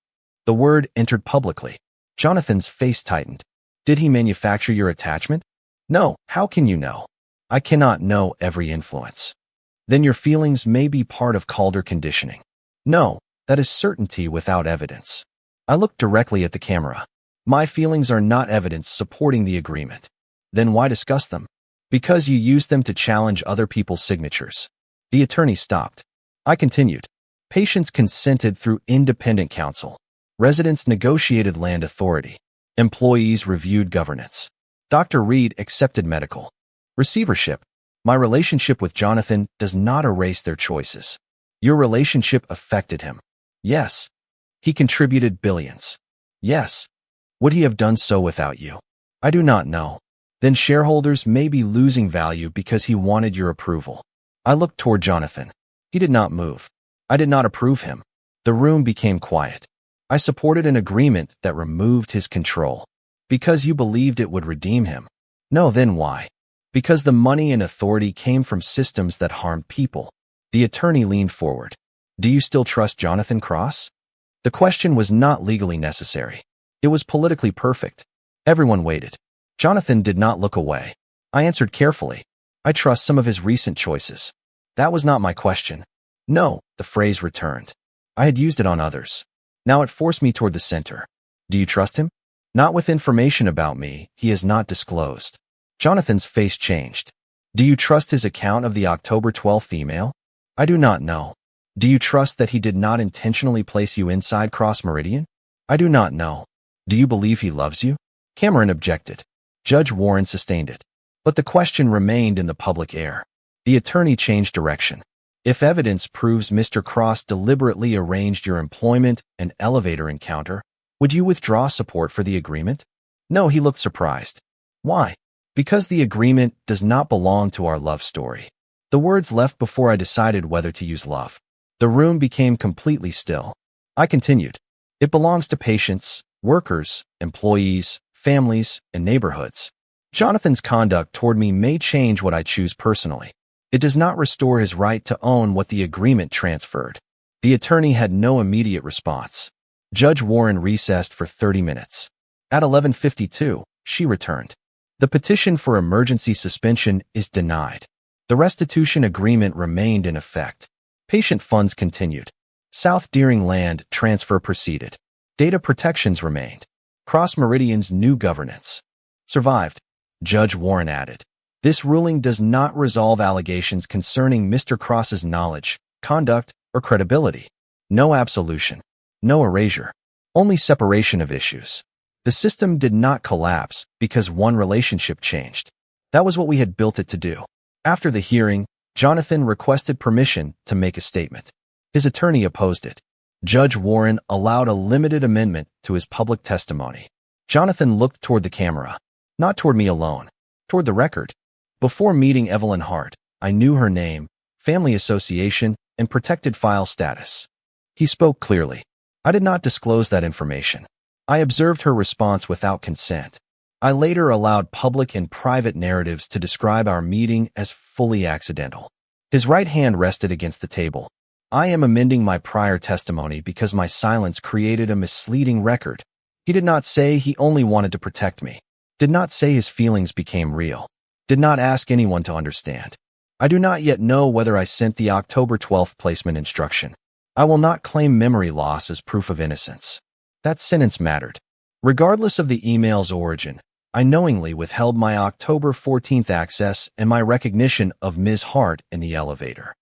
The word entered publicly. Jonathan's face tightened. Did he manufacture your attachment? No. How can you know? I cannot know every influence. Then your feelings may be part of Calder conditioning. No, that is certainty without evidence. I looked directly at the camera. My feelings are not evidence supporting the agreement. Then why discuss them? Because you used them to challenge other people's signatures. The attorney stopped. I continued. Patients consented through independent counsel. Residents negotiated land authority. Employees reviewed governance. Dr. Reed accepted medical receivership. My relationship with Jonathan does not erase their choices. Your relationship affected him. Yes. He contributed billions. Yes. Would he have done so without you? I do not know. Then shareholders may be losing value because he wanted your approval. I looked toward Jonathan. He did not move. I did not approve him. The room became quiet. I supported an agreement that removed his control. Because you believed it would redeem him. No, then why? Because the money and authority came from systems that harmed people. The attorney leaned forward. Do you still trust Jonathan Cross? The question was not legally necessary. It was politically perfect. Everyone waited. Jonathan did not look away. I answered carefully. I trust some of his recent choices. That was not my question. No, the phrase returned. I had used it on others. Now it forced me toward the center. Do you trust him? Not with information about me he has not disclosed. Jonathan's face changed. Do you trust his account of the October 12th email? I do not know. Do you trust that he did not intentionally place you inside Cross Meridian? I do not know. Do you believe he loves you? Cameron objected. Judge Warren sustained it. But the question remained in the public air. The attorney changed direction. If evidence proves Mr. Cross deliberately arranged your employment and elevator encounter, would you withdraw support for the agreement? No, he looked surprised. Why? Because the agreement does not belong to our love story. The words left before I decided whether to use love. The room became completely still. I continued. It belongs to patients, workers, employees, families, and neighborhoods. Jonathan's conduct toward me may change what I choose personally. It does not restore his right to own what the agreement transferred. The attorney had no immediate response. Judge Warren recessed for 30 minutes. At 11:52, she returned. The petition for emergency suspension is denied. The restitution agreement remained in effect. Patient funds continued. South Deering land transfer proceeded. Data protections remained. Cross Meridian's new governance survived. Judge Warren added. This ruling does not resolve allegations concerning Mr. Cross's knowledge, conduct, or credibility. No absolution. No erasure. Only separation of issues. The system did not collapse because one relationship changed. That was what we had built it to do. After the hearing, Jonathan requested permission to make a statement. His attorney opposed it. Judge Warren allowed a limited amendment to his public testimony. Jonathan looked toward the camera. Not toward me alone. Toward the record. Before meeting Evelyn Hart, I knew her name, family association, and protected file status. He spoke clearly. I did not disclose that information. I observed her response without consent. I later allowed public and private narratives to describe our meeting as fully accidental. His right hand rested against the table. I am amending my prior testimony because my silence created a misleading record. He did not say he only wanted to protect me. Did not say his feelings became real. Did not ask anyone to understand. I do not yet know whether I sent the October 12th placement instruction. I will not claim memory loss as proof of innocence. That sentence mattered. Regardless of the email's origin, I knowingly withheld my October 14th access and my recognition of Ms. Hart in the elevator.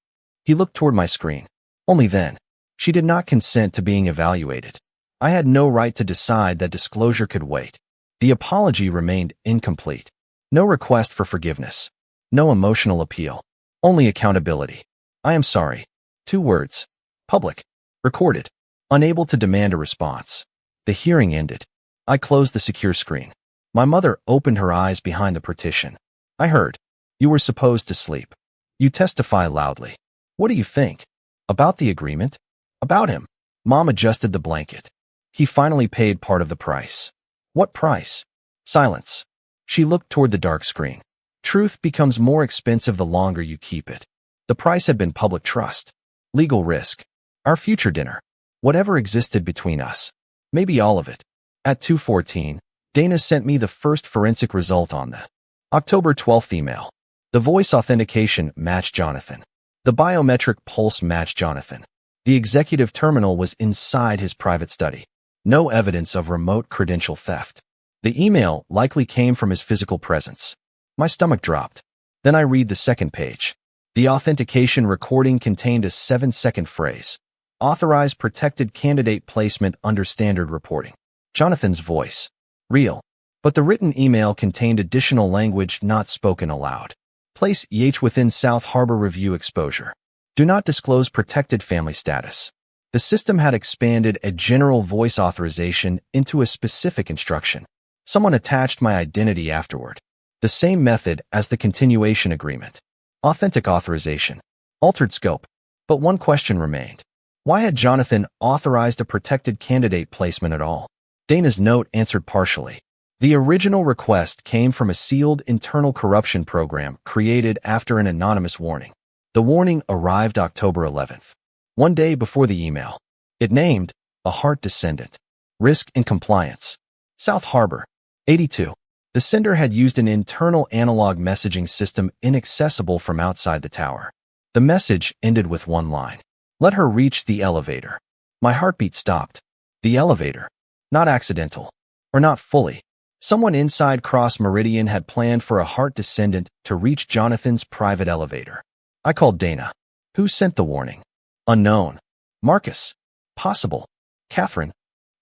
He looked toward my screen. Only then. She did not consent to being evaluated. I had no right to decide that disclosure could wait. The apology remained incomplete. No request for forgiveness. No emotional appeal. Only accountability. I am sorry. 2 words. Public. Recorded. Unable to demand a response. The hearing ended. I closed the secure screen. My mother opened her eyes behind the partition. I heard. You were supposed to sleep. You testify loudly. What do you think? About the agreement? About him. Mom adjusted the blanket. He finally paid part of the price. What price? Silence. She looked toward the dark screen. Truth becomes more expensive the longer you keep it. The price had been public trust. Legal risk. Our future dinner. Whatever existed between us. Maybe all of it. At 2:14, Dana sent me the first forensic result on the October 12th email. The voice authentication matched Jonathan. The biometric pulse matched Jonathan. The executive terminal was inside his private study. No evidence of remote credential theft. The email likely came from his physical presence. My stomach dropped. Then I read the second page. The authentication recording contained a 7-second phrase. Authorized protected candidate placement under standard reporting. Jonathan's voice. Real. But the written email contained additional language not spoken aloud. Place within South Harbor Review exposure. Do not disclose protected family status. The system had expanded a general voice authorization into a specific instruction. Someone attached my identity afterward. The same method as the continuation agreement. Authentic authorization. Altered scope. But one question remained. Why had Jonathan authorized a protected candidate placement at all? Dana's note answered partially. The original request came from a sealed internal corruption program created after an anonymous warning. The warning arrived October 11th, 1 day before the email. It named a Hart descendant. Risk and compliance. South Harbor. 82. The sender had used an internal analog messaging system inaccessible from outside the tower. The message ended with one line. Let her reach the elevator. My heartbeat stopped. The elevator. Not accidental. Or not fully. Someone inside Cross Meridian had planned for a Hart descendant to reach Jonathan's private elevator. I called Dana. Who sent the warning? Unknown. Marcus. Possible. Catherine.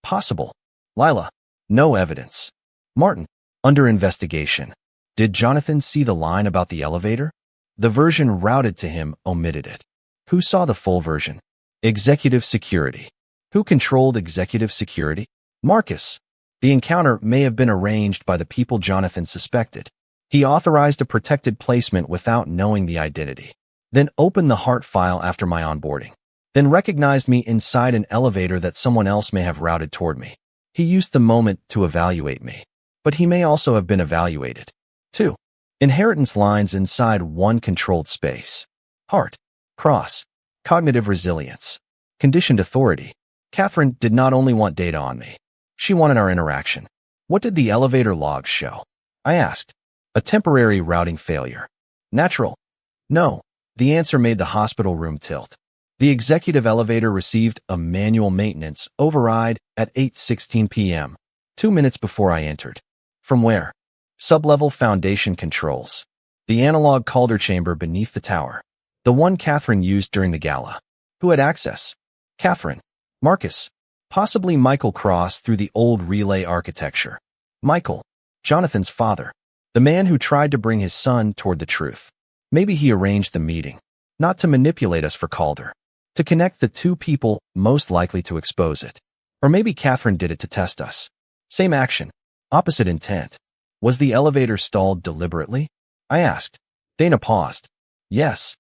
Possible. Lila. No evidence. Martin. Under investigation. Did Jonathan see the line about the elevator? The version routed to him omitted it. Who saw the full version? Executive security. Who controlled executive security? Marcus. The encounter may have been arranged by the people Jonathan suspected. He authorized a protected placement without knowing the identity. Then opened the Hart file after my onboarding. Then recognized me inside an elevator that someone else may have routed toward me. He used the moment to evaluate me. But he may also have been evaluated. 2. Inheritance lines inside one controlled space. Hart. Cross. Cognitive resilience. Conditioned authority. Catherine did not only want data on me. She wanted our interaction. What did the elevator logs show? I asked. A temporary routing failure. Natural. No. The answer made the hospital room tilt. The executive elevator received a manual maintenance override at 8:16 p.m., 2 minutes before I entered. From where? Sublevel foundation controls. The analog Calder chamber beneath the tower. The one Catherine used during the gala. Who had access? Catherine. Marcus. Possibly Michael Cross through the old relay architecture. Michael. Jonathan's father. The man who tried to bring his son toward the truth. Maybe he arranged the meeting. Not to manipulate us for Calder. To connect the two people most likely to expose it. Or maybe Catherine did it to test us. Same action. Opposite intent. Was the elevator stalled deliberately? I asked. Dana paused. Yes.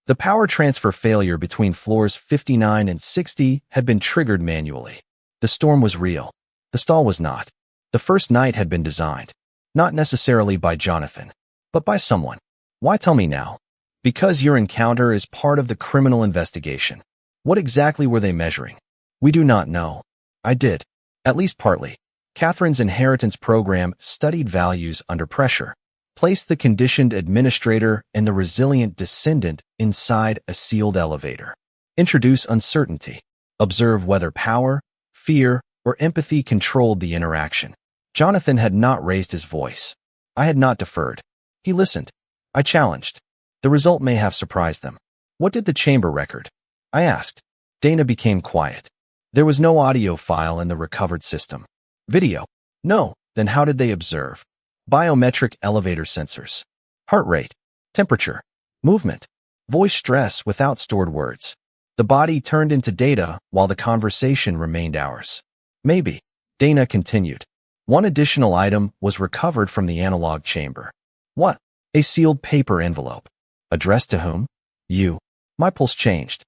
The power transfer failure between floors 59 and 60 had been triggered manually. The storm was real. The stall was not. The first night had been designed. Not necessarily by Jonathan, but by someone. Why tell me now? Because your encounter is part of the criminal investigation. What exactly were they measuring? We do not know. I did. At least partly. Catherine's inheritance program studied values under pressure. Placed the conditioned administrator and the resilient descendant inside a sealed elevator. Introduce uncertainty. Observe whether power, fear, or empathy controlled the interaction. Jonathan had not raised his voice. I had not deferred. He listened. I challenged. The result may have surprised them. What did the chamber record? I asked. Dana became quiet. There was no audio file in the recovered system. Video? No. Then how did they observe? Biometric elevator sensors. Heart rate. Temperature. Movement. Voice stress without stored words. The body turned into data while the conversation remained ours. Maybe. Dana continued. One additional item was recovered from the analog chamber. What? A sealed paper envelope. Addressed to whom? You. My pulse changed.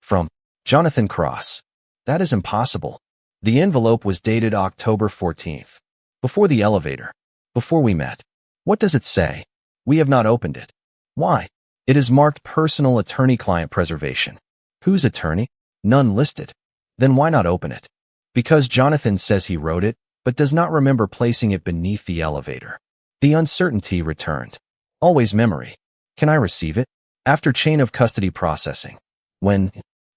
From Jonathan Cross. That is impossible. The envelope was dated October 14th. Before the elevator. Before we met. What does it say? We have not opened it. Why? It is marked personal attorney-client preservation. Whose attorney? None listed. Then why not open it? Because Jonathan says he wrote it, but does not remember placing it beneath the elevator. The uncertainty returned. Always memory. Can I receive it? After chain of custody processing. When?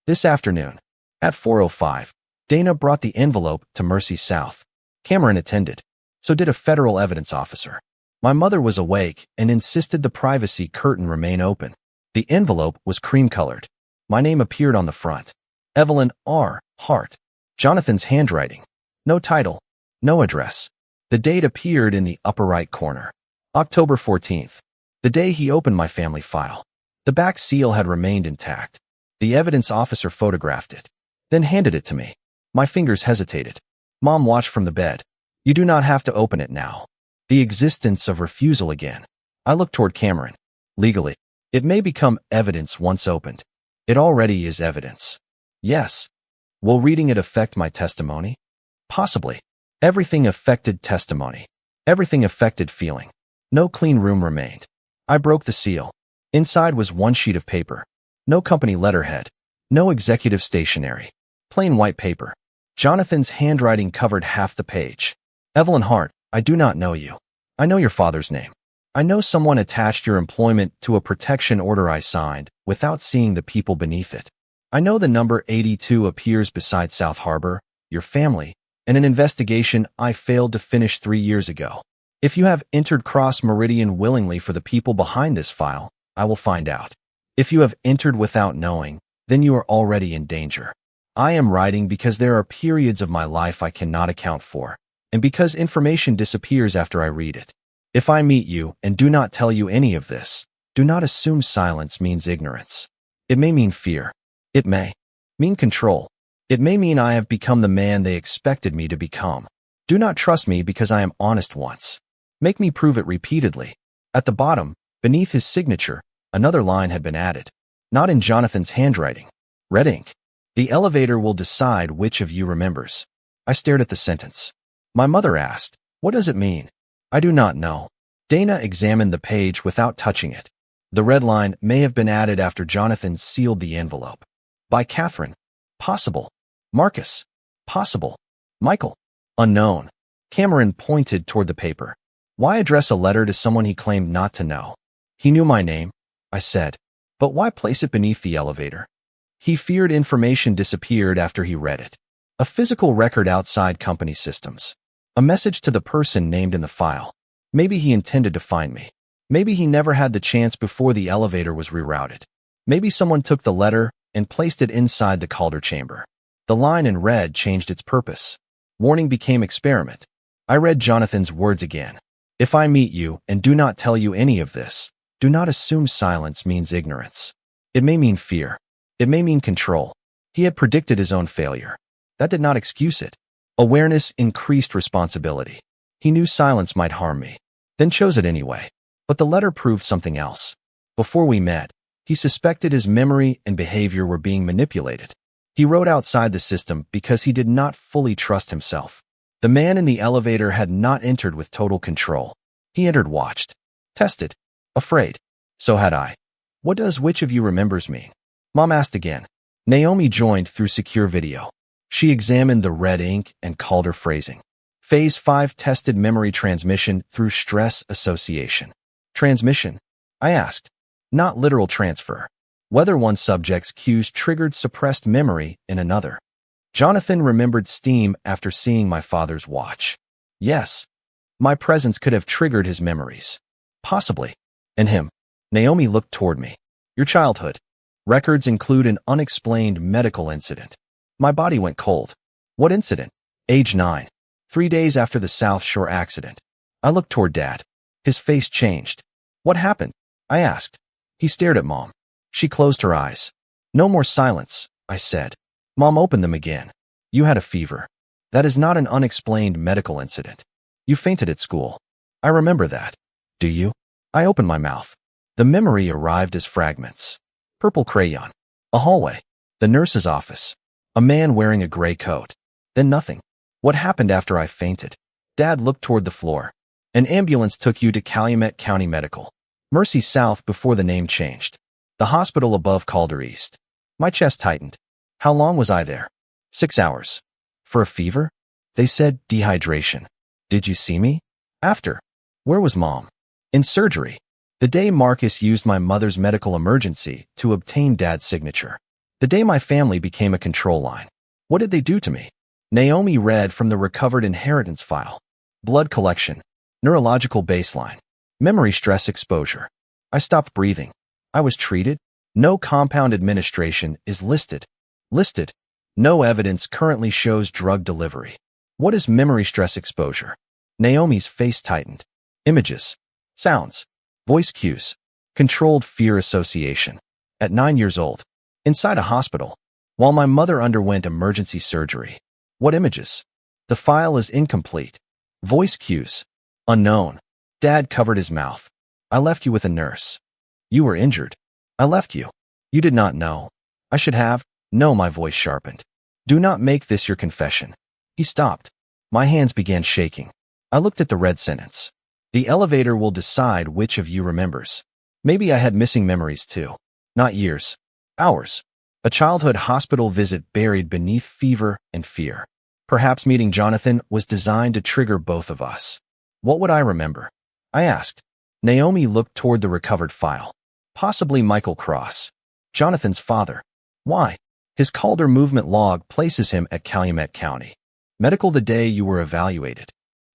This afternoon. At 4:05. Dana brought the envelope to Mercy South. Cameron attended. So did a federal evidence officer. My mother was awake and insisted the privacy curtain remain open. The envelope was cream-colored. My name appeared on the front. Evelyn R. Hart. Jonathan's handwriting. No title. No address. The date appeared in the upper right corner. October 14th. The day he opened my family file. The back seal had remained intact. The evidence officer photographed it, then handed it to me. My fingers hesitated. Mom watched from the bed. You do not have to open it now. The existence of refusal again. I looked toward Cameron. Legally, it may become evidence once opened. It already is evidence. Yes. Will reading it affect my testimony? Possibly. Everything affected testimony. Everything affected feeling. No clean room remained. I broke the seal. Inside was one sheet of paper. No company letterhead. No executive stationery. Plain white paper. Jonathan's handwriting covered half the page. Evelyn Hart, I do not know you. I know your father's name. I know someone attached your employment to a protection order I signed without seeing the people beneath it. I know the number 82 appears beside South Harbor, your family, and an investigation I failed to finish 3 years ago. If you have entered Cross Meridian willingly for the people behind this file, I will find out. If you have entered without knowing, then you are already in danger. I am writing because there are periods of my life I cannot account for, and because information disappears after I read it. If I meet you and do not tell you any of this, do not assume silence means ignorance. It may mean fear. It may mean control. It may mean I have become the man they expected me to become. Do not trust me because I am honest once. Make me prove it repeatedly. At the bottom, beneath his signature, another line had been added. Not in Jonathan's handwriting. Red ink. The elevator will decide which of you remembers. I stared at the sentence. My mother asked, "What does it mean?" I do not know. Dana examined the page without touching it. The red line may have been added after Jonathan sealed the envelope. By Catherine. Possible. Marcus. Possible. Michael. Unknown. Cameron pointed toward the paper. Why address a letter to someone he claimed not to know? He knew my name, I said. But why place it beneath the elevator? He feared information disappeared after he read it. A physical record outside company systems. A message to the person named in the file. Maybe he intended to find me. Maybe he never had the chance before the elevator was rerouted. Maybe someone took the letter and placed it inside the Calder chamber. The line in red changed its purpose. Warning became experiment. I read Jonathan's words again. If I meet you and do not tell you any of this, do not assume silence means ignorance. It may mean fear. It may mean control. He had predicted his own failure. That did not excuse it. Awareness increased responsibility. He knew silence might harm me, then chose it anyway. But the letter proved something else. Before we met, he suspected his memory and behavior were being manipulated. He wrote outside the system because he did not fully trust himself. The man in the elevator had not entered with total control. He entered watched, tested, afraid. So had I. What does which of you remembers mean? Mom asked again. Naomi joined through secure video. She examined the red ink and Calder phrasing. Phase 5 tested memory transmission through stress association. Transmission? I asked. Not literal transfer. Whether one subject's cues triggered suppressed memory in another. Jonathan remembered steam after seeing my father's watch. Yes. My presence could have triggered his memories. Possibly. And him. Naomi looked toward me. Your childhood. Records include an unexplained medical incident. My body went cold. What incident? Age 9. 3 days after the South Shore accident. I looked toward Dad. His face changed. What happened? I asked. He stared at Mom. She closed her eyes. No more silence, I said. Mom opened them again. You had a fever. That is not an unexplained medical incident. You fainted at school. I remember that. Do you? I opened my mouth. The memory arrived as fragments. Purple crayon. A hallway. The nurse's office. A man wearing a gray coat. Then nothing. What happened after I fainted? Dad looked toward the floor. An ambulance took you to Calumet County Medical. Mercy South before the name changed. The hospital above Calder East. My chest tightened. How long was I there? 6 hours. For a fever? They said dehydration. Did you see me? After. Where was Mom? In surgery. The day Marcus used my mother's medical emergency to obtain Dad's signature. The day my family became a control line. What did they do to me? Naomi read from the recovered inheritance file. Blood collection. Neurological baseline. Memory stress exposure. I stopped breathing. I was treated. No compound administration is listed. Listed. No evidence currently shows drug delivery. What is memory stress exposure? Naomi's face tightened. Images. Sounds. Voice cues. Controlled fear association. At 9 years old. Inside a hospital. While my mother underwent emergency surgery. What images? The file is incomplete. Voice cues. Unknown. Dad covered his mouth. I left you with a nurse. You were injured. I left you. You did not know. I should have. No, my voice sharpened. Do not make this your confession. He stopped. My hands began shaking. I looked at the red sentence. The elevator will decide which of you remembers. Maybe I had missing memories too. Not years. Hours. A childhood hospital visit buried beneath fever and fear. Perhaps meeting Jonathan was designed to trigger both of us. What would I remember? I asked. Naomi looked toward the recovered file. Possibly Michael Cross. Jonathan's father. Why? His Calder movement log places him at Calumet County. Medical the day you were evaluated.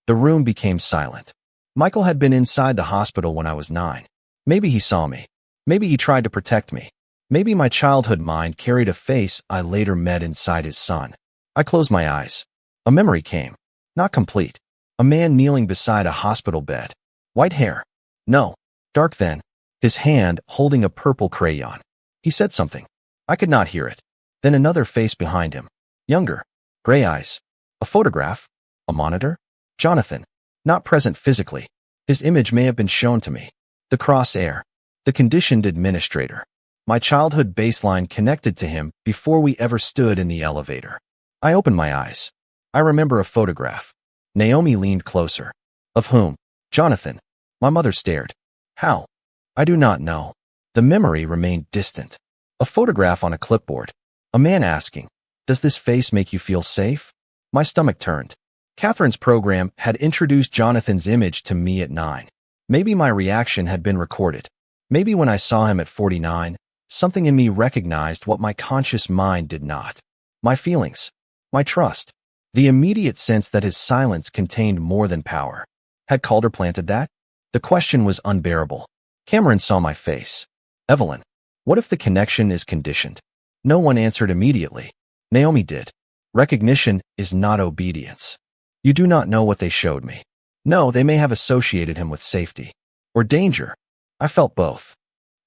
The room became silent. Michael had been inside the hospital when I was 9. Maybe he saw me. Maybe he tried to protect me. Maybe my childhood mind carried a face I later met inside his son. I closed my eyes. A memory came. Not complete. A man kneeling beside a hospital bed. White hair. No. Dark then. His hand holding a purple crayon. He said something. I could not hear it. Then another face behind him. Younger. Gray eyes. A photograph. A monitor. Jonathan. Not present physically. His image may have been shown to me. The crosshair. The conditioned administrator. My childhood baseline connected to him before we ever stood in the elevator. I opened my eyes. I remember a photograph. Naomi leaned closer. Of whom? Jonathan. My mother stared. How? I do not know. The memory remained distant. A photograph on a clipboard. A man asking, does this face make you feel safe? My stomach turned. Catherine's program had introduced Jonathan's image to me at 9. Maybe my reaction had been recorded. Maybe when I saw him at 49, something in me recognized what my conscious mind did not. My feelings. My trust. The immediate sense that his silence contained more than power. Had Calder planted that? The question was unbearable. Cameron saw my face. Evelyn, what if the connection is conditioned? No one answered immediately. Naomi did. Recognition is not obedience. You do not know what they showed me. No, they may have associated him with safety. Or danger. I felt both.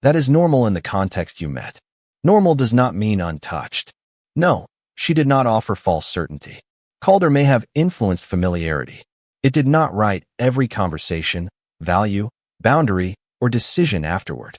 That is normal in the context you met. Normal does not mean untouched. No, she did not offer false certainty. Calder may have influenced familiarity. It did not write every conversation, value, boundary, or decision afterward.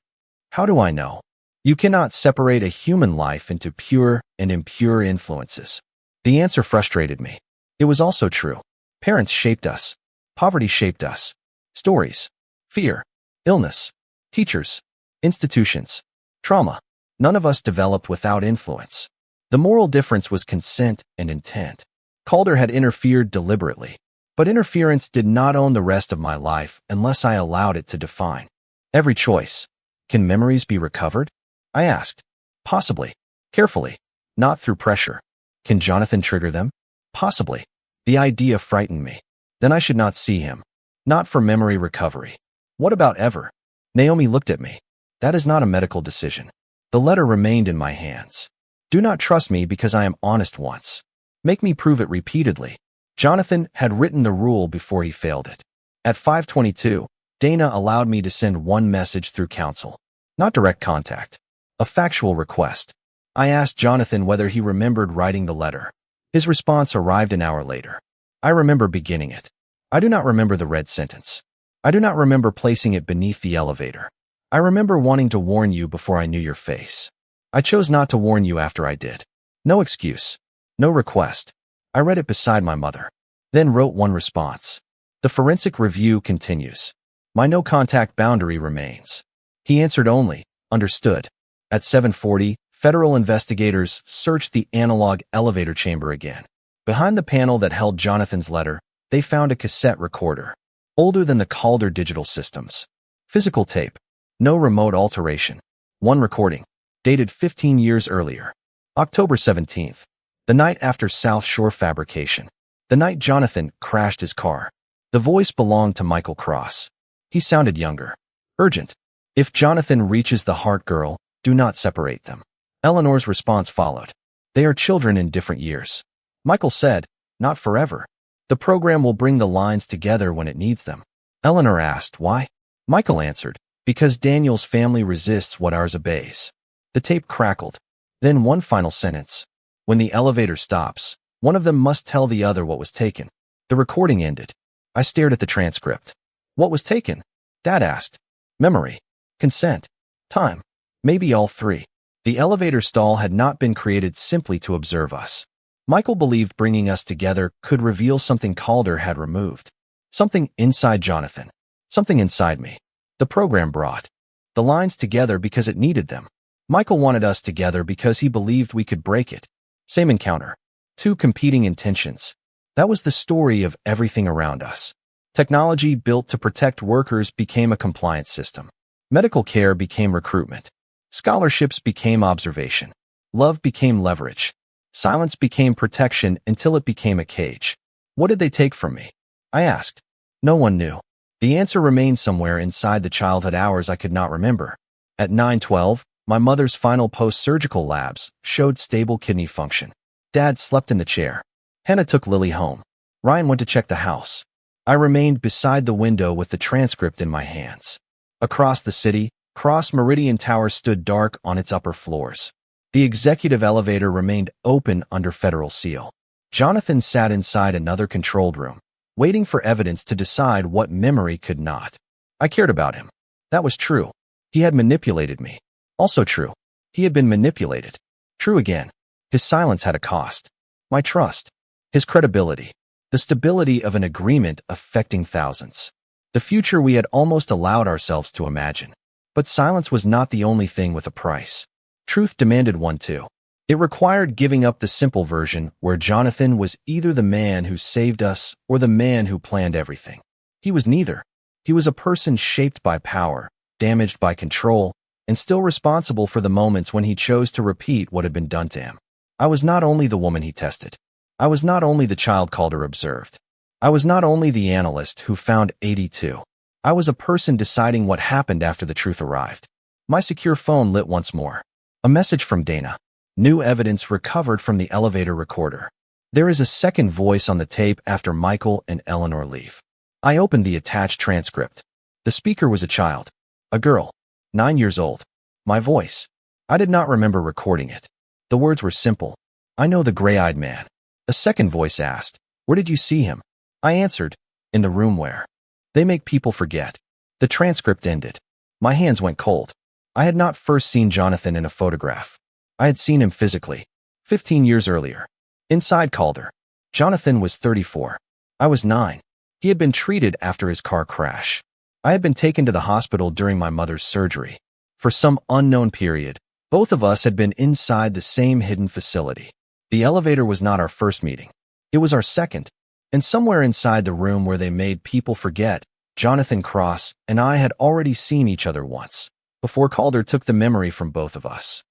How do I know? You cannot separate a human life into pure and impure influences. The answer frustrated me. It was also true. Parents shaped us. Poverty shaped us. Stories, fear, illness, teachers, institutions, trauma. None of us developed without influence. The moral difference was consent and intent. Calder had interfered deliberately, but interference did not own the rest of my life unless I allowed it to define every choice. Can memories be recovered? I asked. Possibly. Carefully. Not through pressure. Can Jonathan trigger them? Possibly. The idea frightened me. Then I should not see him. Not for memory recovery. What about ever? Naomi looked at me. That is not a medical decision. The letter remained in my hands. Do not trust me because I am honest once. Make me prove it repeatedly. Jonathan had written the rule before he failed it. At 5:22, Dana allowed me to send one message through counsel. Not direct contact. A factual request. I asked Jonathan whether he remembered writing the letter. His response arrived an hour later. I remember beginning it. I do not remember the red sentence. I do not remember placing it beneath the elevator. I remember wanting to warn you before I knew your face. I chose not to warn you after I did. No excuse. No request. I read it beside my mother. Then wrote one response. The forensic review continues. My no-contact boundary remains. He answered only, understood. At 7:40, federal investigators searched the analog elevator chamber again. Behind the panel that held Jonathan's letter, they found a cassette recorder. Older than the Calder digital systems. Physical tape. No remote alteration. One recording. Dated 15 years earlier. October 17th. The night after South Shore fabrication. The night Jonathan crashed his car. The voice belonged to Michael Cross. He sounded younger. Urgent. If Jonathan reaches the Hart girl, do not separate them. Eleanor's response followed. They are children in different years. Michael said, not forever. The program will bring the lines together when it needs them. Eleanor asked, why? Michael answered, because Daniel's family resists what ours obeys. The tape crackled. Then one final sentence. When the elevator stops, one of them must tell the other what was taken. The recording ended. I stared at the transcript. What was taken? Dad asked. Memory. Consent. Time. Maybe all three. The elevator stall had not been created simply to observe us. Michael believed bringing us together could reveal something Calder had removed. Something inside Jonathan. Something inside me. The program brought the lines together because it needed them. Michael wanted us together because he believed we could break it. Same encounter. Two competing intentions. That was the story of everything around us. Technology built to protect workers became a compliance system. Medical care became recruitment. Scholarships became observation. Love became leverage. Silence became protection until it became a cage. What did they take from me? I asked. No one knew. The answer remained somewhere inside the childhood hours I could not remember. At 9:12, My mother's final post-surgical labs showed stable kidney function. Dad slept in the chair. Hannah took Lily home. Ryan went to check the house. I remained beside the window with the transcript in my hands. Across the city, Cross Meridian Tower stood dark on its upper floors. The executive elevator remained open under federal seal. Jonathan sat inside another controlled room, waiting for evidence to decide what memory could not. I cared about him. That was true. He had manipulated me. Also true. He had been manipulated. True again. His silence had a cost. My trust. His credibility. The stability of an agreement affecting thousands. The future we had almost allowed ourselves to imagine. But silence was not the only thing with a price. Truth demanded one too. It required giving up the simple version where Jonathan was either the man who saved us or the man who planned everything. He was neither. He was a person shaped by power, damaged by control, and still responsible for the moments when he chose to repeat what had been done to him. I was not only the woman he tested. I was not only the child Calder observed. I was not only the analyst who found 82. I was a person deciding what happened after the truth arrived. My secure phone lit once more. A message from Dana. New evidence recovered from the elevator recorder. There is a second voice on the tape after Michael and Eleanor leave. I opened the attached transcript. The speaker was a child. A girl. 9 years old. My voice. I did not remember recording it. The words were simple. I know the gray-eyed man. A second voice asked, "Where did you see him?" I answered, "In the room where." They make people forget. The transcript ended. My hands went cold. I had not first seen Jonathan in a photograph. I had seen him physically, 15 years earlier. Inside Calder. Jonathan was 34. I was 9. He had been treated after his car crash. I had been taken to the hospital during my mother's surgery. For some unknown period, both of us had been inside the same hidden facility. The elevator was not our first meeting. It was our second. And somewhere inside the room where they made people forget, Jonathan Cross and I had already seen each other once, before Calder took the memory from both of us.